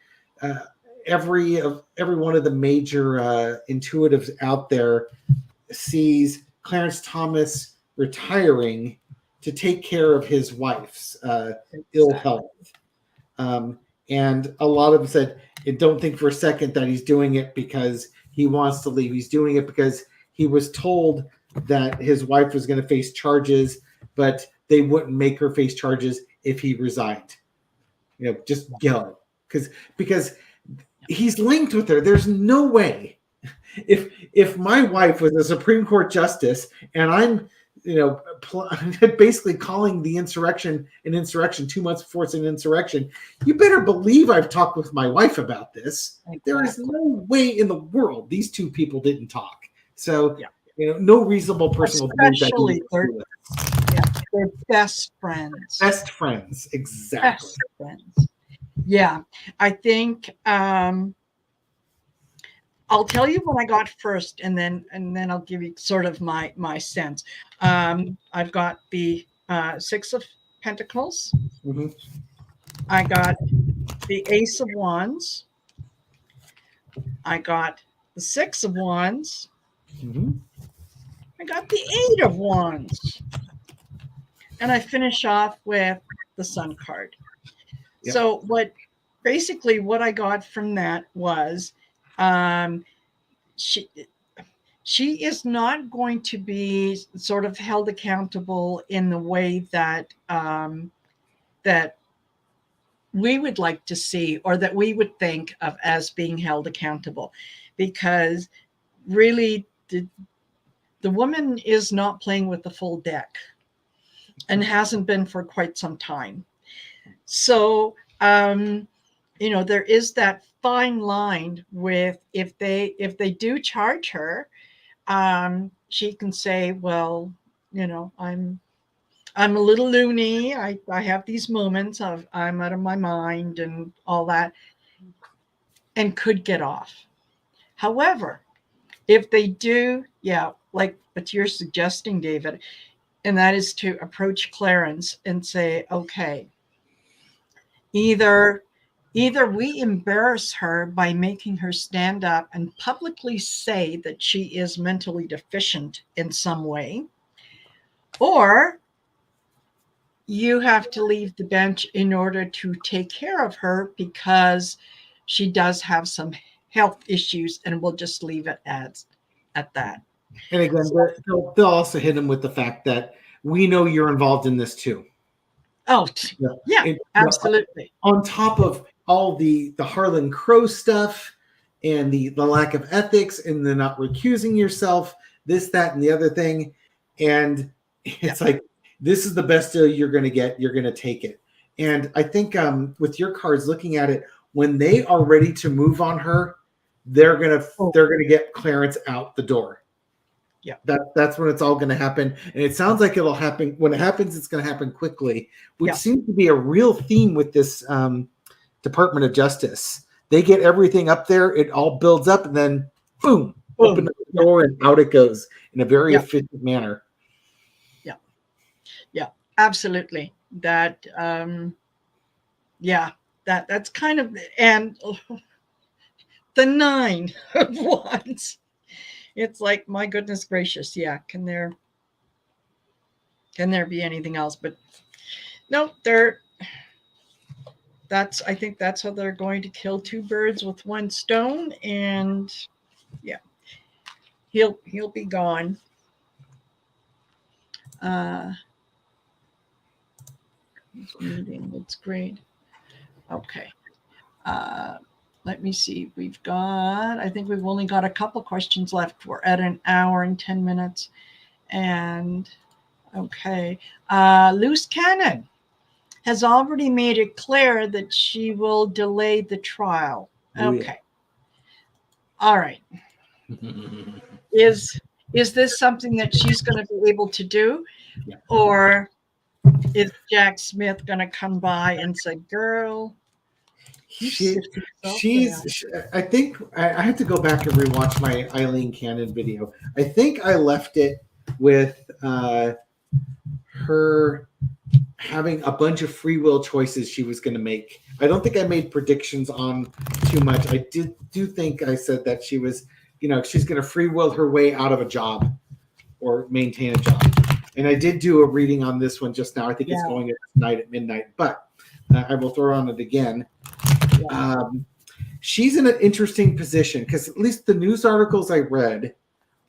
every one of the major intuitives out there sees Clarence Thomas retiring to take care of his wife's ill health. And a lot of them said, don't think for a second that he's doing it because he wants to leave. He's doing it because he was told that his wife was going to face charges, but they wouldn't make her face charges if he resigned. Just go. Because he's linked with her. There's no way. If my wife was a Supreme Court justice and I'm, basically calling the insurrection an insurrection 2 months before it's an insurrection, you better believe I've talked with my wife about this. Exactly. There is no way in the world these two people didn't talk. So, no reasonable person will believe that. They're best friends. Best friends, exactly. Best friends. Yeah, I think I'll tell you what I got first, and then I'll give you sort of my sense. I've got the Six of Pentacles. Mm-hmm. I got the Ace of Wands. I got the Six of Wands. Mm-hmm. I got the Eight of Wands. And I finish off with the Sun card. Yep. So what I got from that was she is not going to be sort of held accountable in the way that that we would like to see, or that we would think of as being held accountable, because really the woman is not playing with the full deck and hasn't been for quite some time. So, there is that fine line with if they do charge her, she can say, well, I'm a little loony. I have these moments of I'm out of my mind and all that, and could get off. However, if they do, like what you're suggesting, David, and that is to approach Clarence and say, okay, either we embarrass her by making her stand up and publicly say that she is mentally deficient in some way, or you have to leave the bench in order to take care of her because she does have some health issues, and we'll just leave it at that. And again, they'll also hit him with the fact that we know you're involved in this too. Oh, yeah, absolutely. On top of all the Harlan Crow stuff and the lack of ethics and the not recusing yourself, this, that, and the other thing. And it's like, this is the best deal you're going to get. You're going to take it. And I think with your cards, looking at it, when they are ready to move on her, they're going to get Clarence out the door. Yeah, that's when it's all going to happen. And it sounds like it'll happen. When it happens, it's going to happen quickly, which seems to be a real theme with this Department of Justice. They get everything up there. It all builds up, and then boom, open the door and out it goes in a very efficient manner. Yeah, absolutely. That, that's kind of, and the 9 of Wands. It's like, my goodness gracious. Yeah. Can there be anything else? But no, I think that's how they're going to kill 2 birds with 1 stone. And he'll be gone. Meeting. That's great. Okay. Let me see. I think we've only got a couple questions left. We're at 1 hour and 10 minutes. And okay. Loose Cannon has already made it clear that she will delay the trial. Okay. All right. Is this something that she's going to be able to do? Or is Jack Smith going to come by and say, girl, I think I have to go back and rewatch my Eileen Cannon video. I think I left it with her having a bunch of free will choices she was going to make. I don't think I made predictions on too much. I do think I said that she was, she's going to free will her way out of a job or maintain a job. And I did do a reading on this one just now. I think it's going tonight at midnight, but I will throw on it again. She's in an interesting position because at least the news articles I read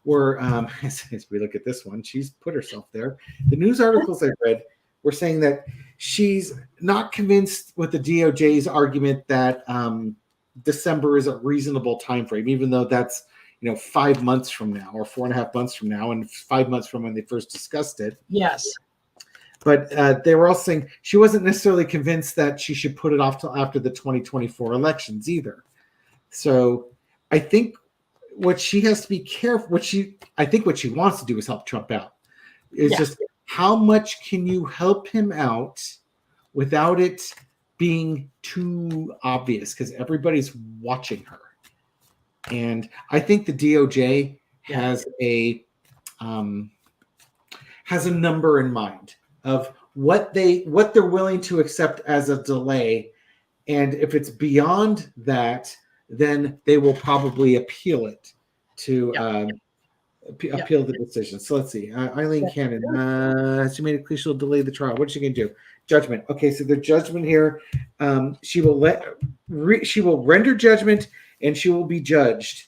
were, as we look at this one, she's put herself there. The news articles I read were saying that she's not convinced with the DOJ's argument that December is a reasonable time frame, even though that's 5 months from now or 4.5 months from now, and 5 months from when they first discussed it. Yes. But they were also saying she wasn't necessarily convinced that she should put it off till after the 2024 elections either. So I think what she has to be careful, what she wants to do is help Trump out. It's just how much can you help him out without it being too obvious, because everybody's watching her. And I think the DOJ has a number in mind of what they're willing to accept as a delay, and if it's beyond that, then they will probably appeal it to appeal the decision. So let's see. Eileen Cannon, she made it clear she'll delay the trial. What's she going to do? Judgment. Okay, so the judgment here, she will render judgment and she will be judged.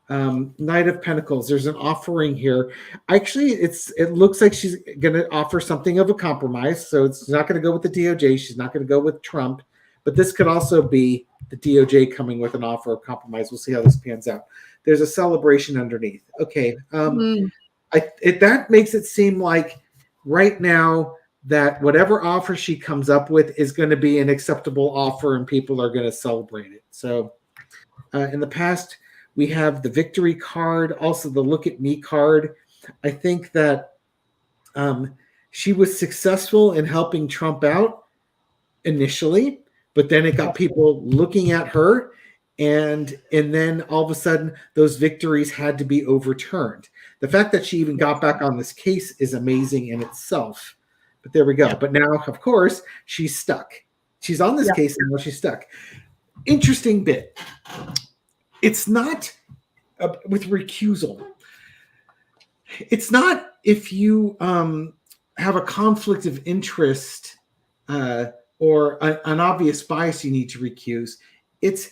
Knight of Pentacles. There's an offering here. Actually, it looks like she's going to offer something of a compromise. So it's not going to go with the DOJ. She's not going to go with Trump. But this could also be the DOJ coming with an offer of compromise. We'll see how this pans out. there's a celebration underneath. Okay. Mm, That makes it seem like right now that whatever offer she comes up with is going to be an acceptable offer and people are going to celebrate it. So in the past, we have the victory card, also the look at me card. I think that she was successful in helping Trump out initially, but then it got people looking at her, and then all of a sudden those victories had to be overturned. The fact that she even got back on this case is amazing in itself. But there we go. yeah, But now, of course, she's stuck. She's on this yeah, case and now she's stuck. Interesting bit. It's not with recusal. It's not if you have a conflict of interest or an obvious bias you need to recuse. It's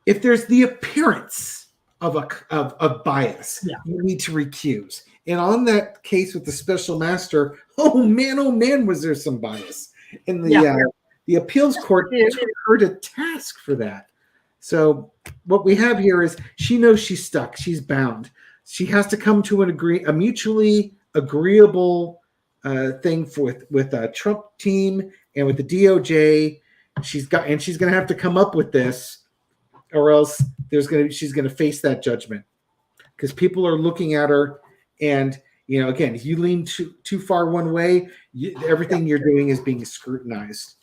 if there's the appearance of of bias, yeah, you need to recuse. And on that case with the special master, oh man, was there some bias? And yeah. the appeals court took her to task for that. So what we have here is she knows she's stuck, she's bound. She has to come to a mutually agreeable thing with a Trump team and with the DOJ. She's going to have to come up with this, or else she's going to face that judgment because people are looking at her, and again, if you lean too far one way, everything you're doing is being scrutinized.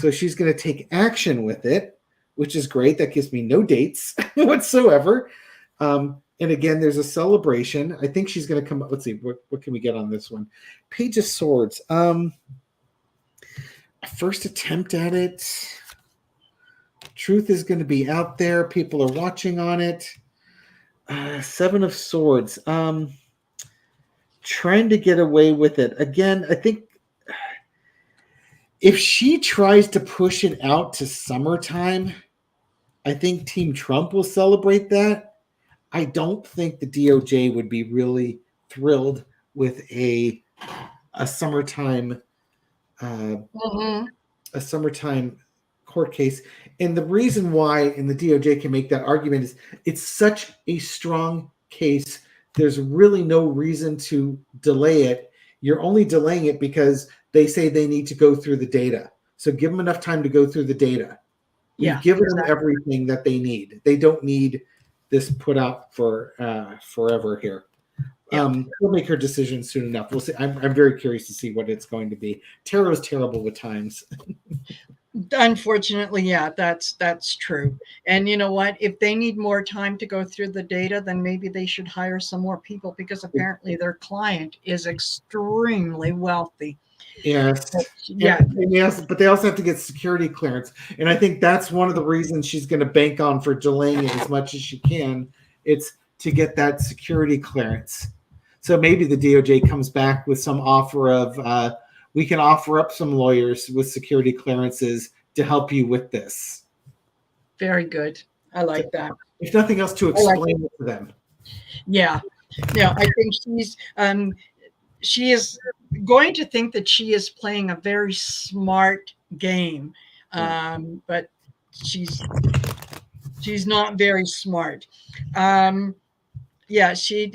So she's going to take action with it, which is great. That gives me no dates whatsoever. And again, there's a celebration. I think she's going to come up. Let's see, what can we get on this one? Page of Swords. First attempt at it. Truth is going to be out there. People are watching on it. Seven of Swords. Trying to get away with it. Again, I think if she tries to push it out to summertime, I think Team Trump will celebrate that. I don't think the DOJ would be really thrilled with a summertime a summertime court case. And the reason why, and the DOJ can make that argument, is it's such a strong case. There's really no reason to delay it. You're only delaying it because they say they need to go through the data. So give them enough time to go through the data. We've given them everything that they need. They don't need this put out for forever here. We'll make her decision soon enough. We'll see. I'm very curious to see what it's going to be. Tarot is terrible at times. Unfortunately, yeah, that's true. And you know what? If they need more time to go through the data, then maybe they should hire some more people because apparently their client is extremely wealthy. Yes. Yeah. Yes, but they also have to get security clearance. And I think that's one of the reasons she's going to bank on for delaying it as much as she can. It's to get that security clearance. So maybe the DOJ comes back with some offer of we can offer up some lawyers with security clearances to help you with this. Very good. I like that. If nothing else, to explain it to them. Yeah. Yeah, I think she is going to think that she is playing a very smart game, but she's not very smart. Yeah, she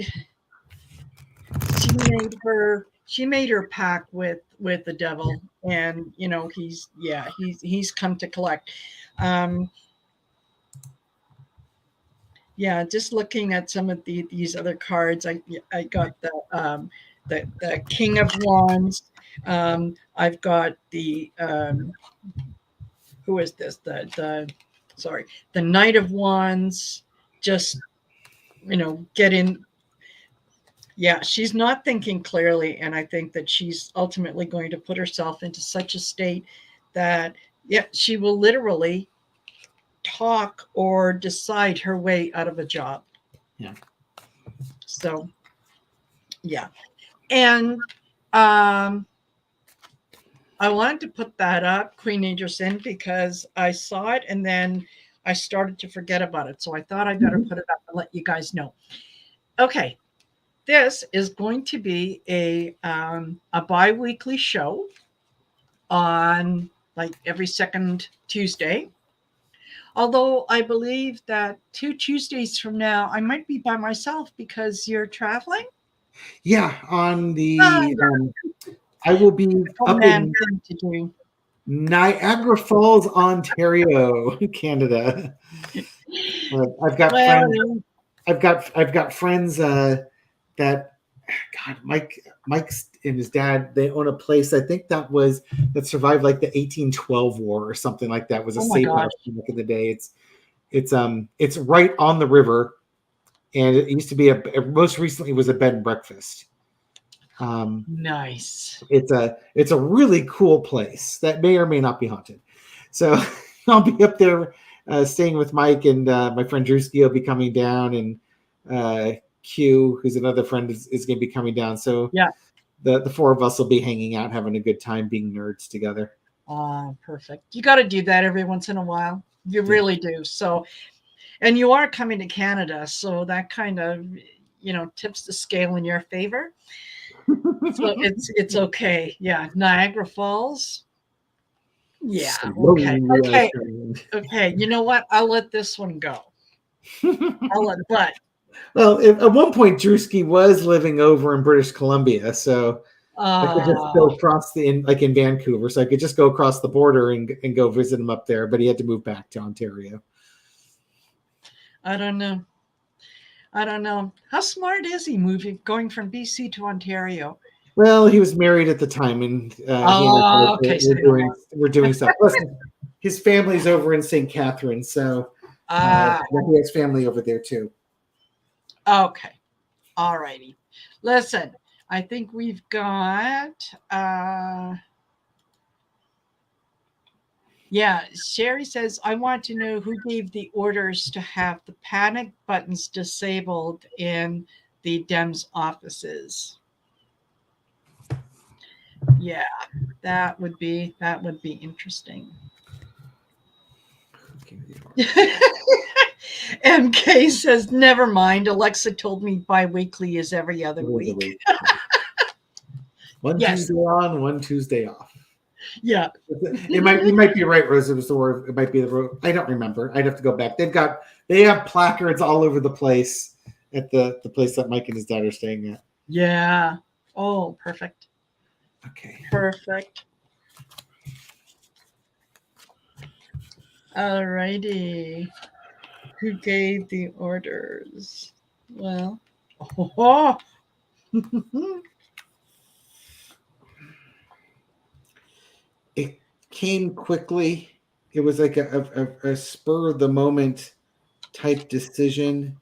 made her pact with the devil, and he's come to collect. Yeah, just looking at some of these other cards, I got the King of Wands. I've got the who is this? The Knight of Wands. Just get in. Yeah, she's not thinking clearly, and I think that she's ultimately going to put herself into such a state that she will literally talk or decide her way out of a job. Yeah. So, yeah. And I wanted to put that up, Queen Anderson, because I saw it and then I started to forget about it. So I thought I better put it up and let you guys know. Okay. This is going to be a bi-weekly show on like every second Tuesday. Although I believe that 2 Tuesdays from now, I might be by myself because you're traveling. Yeah, on Ah, the yeah, I will be one up man in thing to do. Niagara Falls, Ontario, Canada. I've got Well, friends. I've got friends that God, Mike's and his dad, they own a place. I think that survived like the 1812 war or something like that. It was a oh my safe gosh, house back in the day. It's right on the river, and it used to be most recently was a bed and breakfast. Um, nice. it's a really cool place that may or may not be haunted. So I'll be up there staying with Mike, and my friend Drewski will be coming down, and Q, who's another friend, is going to be coming down. So Yeah. the four of us will be hanging out, having a good time, being nerds together. Oh, perfect. You got to do that every once in a while. You Yeah. really do. So, and you are coming to Canada, so that kind of, tips the scale in your favor. So it's okay. Yeah, Niagara Falls. Yeah. Okay. Slowly, Okay. Okay. You know what? I'll let this one go. But well, at one point, Drewski was living over in British Columbia, so I could just uh go across in Vancouver, so I could just go across the border and go visit him up there. But he had to move back to Ontario. I don't know. I don't know. How smart is he going from BC to Ontario? Well, he was married at the time, and he and his wife Oh, okay. So were doing stuff. Plus, his family's over in St. Catharines, so ah, he has family over there too. okay. All righty. Listen, I think we've got yeah, Sherry says, I want to know who gave the orders to have the panic buttons disabled in the Dems offices. Yeah, that would be interesting. MK says, never mind. Alexa told me bi-weekly is every other week. One Yes. Tuesday on, one Tuesday off. Yeah. You might be right, Rose. It was the word. It might be I don't remember. I'd have to go back. They have placards all over the place at the place that Mike and his dad are staying at. Yeah. Oh, perfect. Okay. Perfect. All righty. Who gave the orders? Well, oh. It came quickly. It was like a spur of the moment type decision.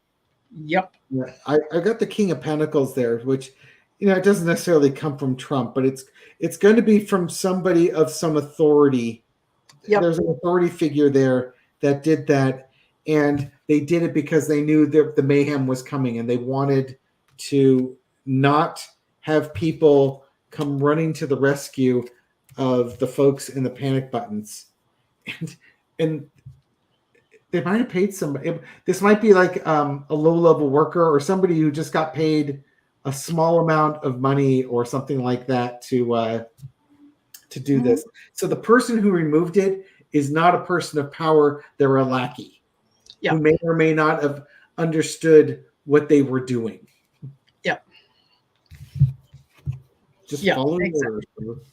Yep. Yeah, I got the King of Pentacles there, which it doesn't necessarily come from Trump, but it's going to be from somebody of some authority. Yep. There's an authority figure there that did that, and they did it because they knew that the mayhem was coming, and they wanted to not have people come running to the rescue of the folks in the panic buttons, and they might have paid somebody. This might be like a low-level worker or somebody who just got paid a small amount of money or something like that to do this. So the person who removed it is not a person of power. They're a lackey who may or may not have understood what they were doing. Yep. Just follow exactly. orders.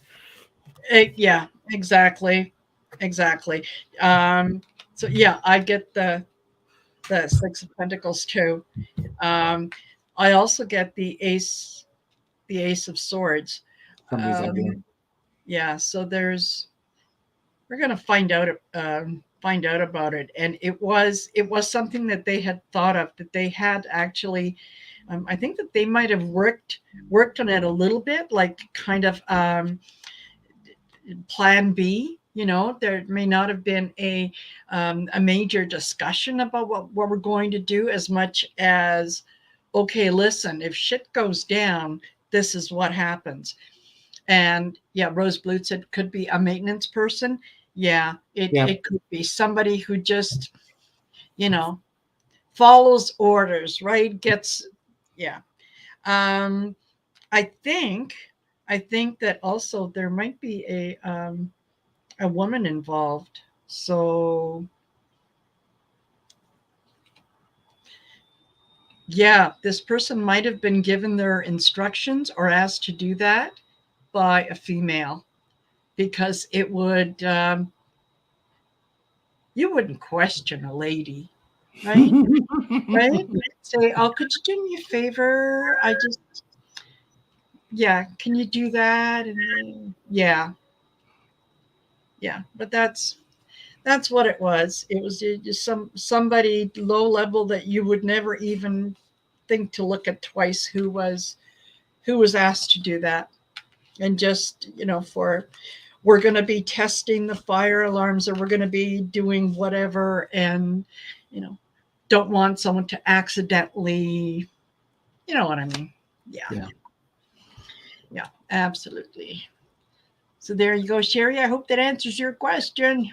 Yeah, exactly. Exactly. So yeah, I get the Six of Pentacles too. I also get the Ace of Swords. Yeah, so we're going to find out about it, and it was something that they had thought of, that they had actually. I think that they might have worked on it a little bit, like kind of plan B. There may not have been a major discussion about what we're going to do, as much as, okay, listen, if shit goes down, this is what happens. And yeah, Rose Blute said could be a maintenance person. Yeah, it could be somebody who just, follows orders, right? Yeah. I think that also there might be a woman involved. So Yeah, this person might have been given their instructions or asked to do that by a female, because it would, you wouldn't question a lady, right? Right? You'd say, "Oh, could you do me a favor? I just, yeah, can you do that?" And then, yeah, yeah. But that's what it was. It was just somebody low level that you would never even think to look at twice, who was asked to do that. And just, for, we're going to be testing the fire alarms, or we're going to be doing whatever, and you know don't want someone to accidentally, you know what I mean. Yeah. Yeah, absolutely. So there you go, Sherry. I hope that answers your question.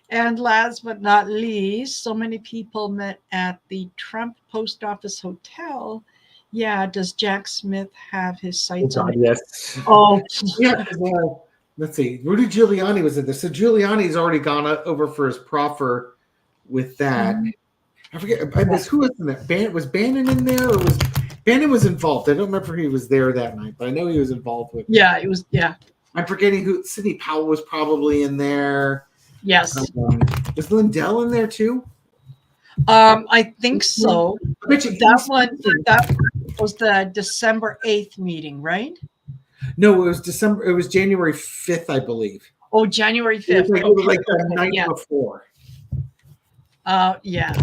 And last but not least, so many people met at the Trump Post Office Hotel. Yeah, does Jack Smith have his sights on it? Yes. Oh, Yeah. Well, let's see. Rudy Giuliani was in this. So Giuliani's already gone over for his proffer with that. I forget. Who was in that? Was Bannon in there, or was Bannon was involved? I don't remember if he was there that night, but I know he was involved with. Yeah, it was. Yeah. I'm forgetting who. Sidney Powell was probably in there. Yes. Was Lindell in there too? I think so. That was the December 8th meeting, right? No, it was December. It was January 5th, I believe. Oh, January 5th. It was like the night before. Yeah.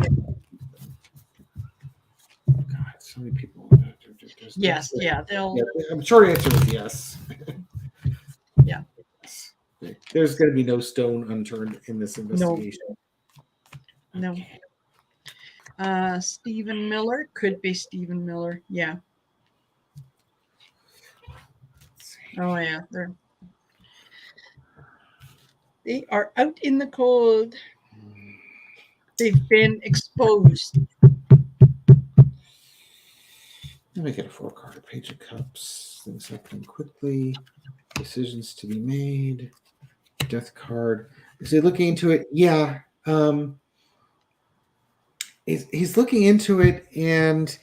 God, so many people. Yes, yeah. I'm sure the answer is yes. Yeah. There's going to be no stone unturned in this investigation. No. Okay. Stephen Miller, could be Stephen Miller. Yeah. Oh yeah, they are out in the cold. They've been exposed. Let me get a 4-card, a page of cups. Things happening quickly. Decisions to be made. Death card. Is he looking into it? Yeah. He's looking into it, and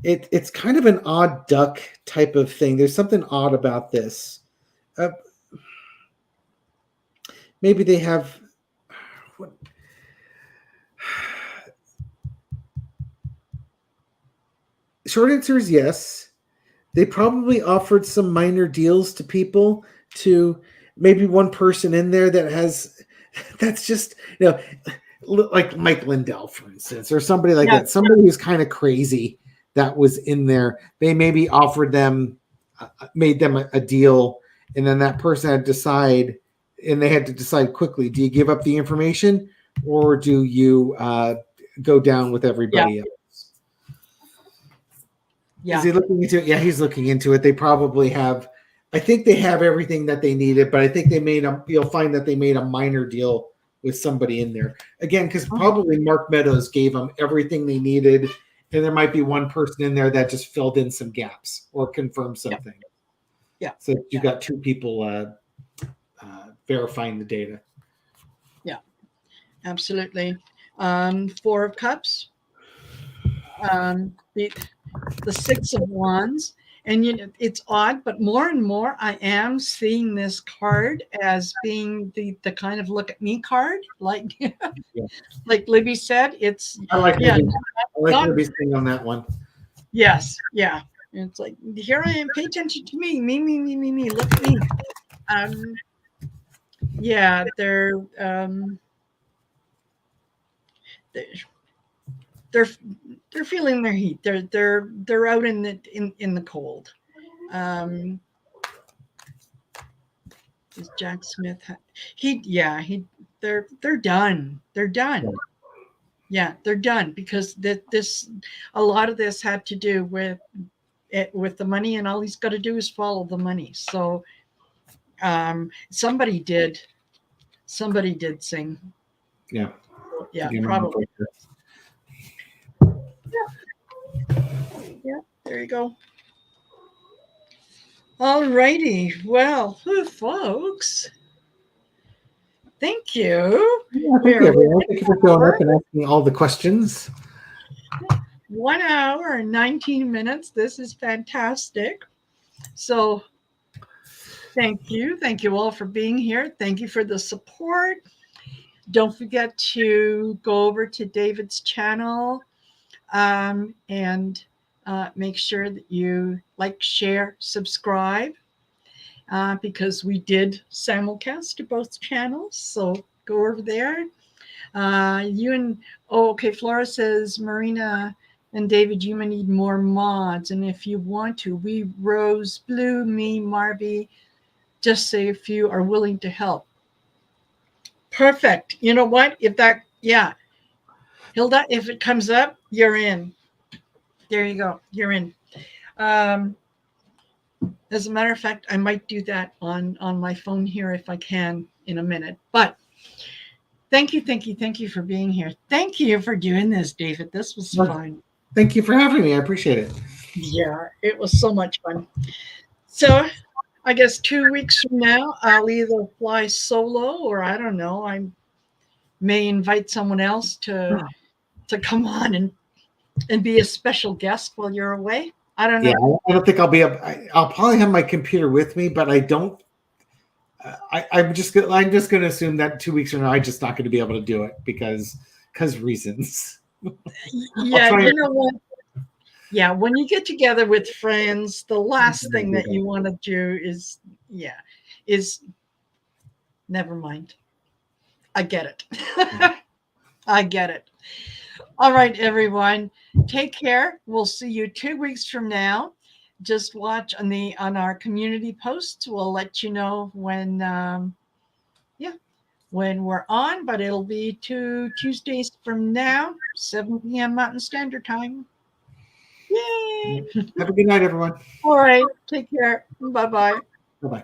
it's kind of an odd duck type of thing. There's something odd about this. Maybe they have. Short answer is yes. They probably offered some minor deals to people, to maybe one person in there that's just, like Mike Lindell, for instance, or somebody like that. Somebody who's kind of crazy that was in there. They maybe offered them, made them a deal, and then that person had to decide, and they had to decide quickly: do you give up the information, or do you go down with everybody else? Yeah. Is he looking into it? Yeah, he's looking into it. They probably have. I think they have everything that they needed, but I think you'll find that they made a minor deal with somebody in there. Again, because probably Mark Meadows gave them everything they needed, and there might be one person in there that just filled in some gaps or confirmed something. Yeah. So you got two people verifying the data. Yeah, absolutely. 4 of Cups. The 6 of Wands, and it's odd, but more and more I am seeing this card as being the kind of look at me card, like like Libby said. It's I like Libby's thing on that one. Yes, yeah. And it's like, here I am. Pay attention to me. Me. Look at me. Yeah, they're feeling their heat. They're out in the cold. Is Jack Smith? They're done. They're done. Yeah, they're done, because a lot of this had to do with the money, and all he's got to do is follow the money. So, somebody did sing. Yeah. Yeah, probably. Yeah, there you go. All righty. Well, folks, thank you. Yeah, thank you, everyone. Thank you for showing up and asking all the questions. 1 hour and 19 minutes. This is fantastic. So thank you. Thank you all for being here. Thank you for the support. Don't forget to go over to David's channel and make sure that you like, share, subscribe, because we did simulcast to both channels. So go over there. Flora says, Marina and David, you may need more mods. And if you want to, we, Rose, Blue, me, Marby, just say if you are willing to help. Perfect. You know what? Hilda, if it comes up, you're in. There you go. You're in. As a matter of fact, I might do that on my phone here if I can in a minute. But thank you for being here. Thank you for doing this, David. This was fun. Thank you for having me. I appreciate it. Yeah, it was so much fun. So I guess 2 weeks from now, I'll either fly solo or I don't know. I may invite someone else to come on and be a special guest while you're away. I don't know. Yeah, I don't think I'll be up. I'll probably have my computer with me, but I don't. I'm just going to assume that 2 weeks from now, I'm just not going to be able to do it because reasons. Yeah, you know what? Yeah, when you get together with friends, the last thing that you want to do is never mind. I get it. I get it. All right, everyone. Take care. We'll see you 2 weeks from now. Just watch on our community posts. We'll let you know when we're on, but it'll be 2 Tuesdays from now, 7 p.m. Mountain Standard Time. Yay! Have a good night, everyone. All right. Take care. Bye-bye. Bye-bye.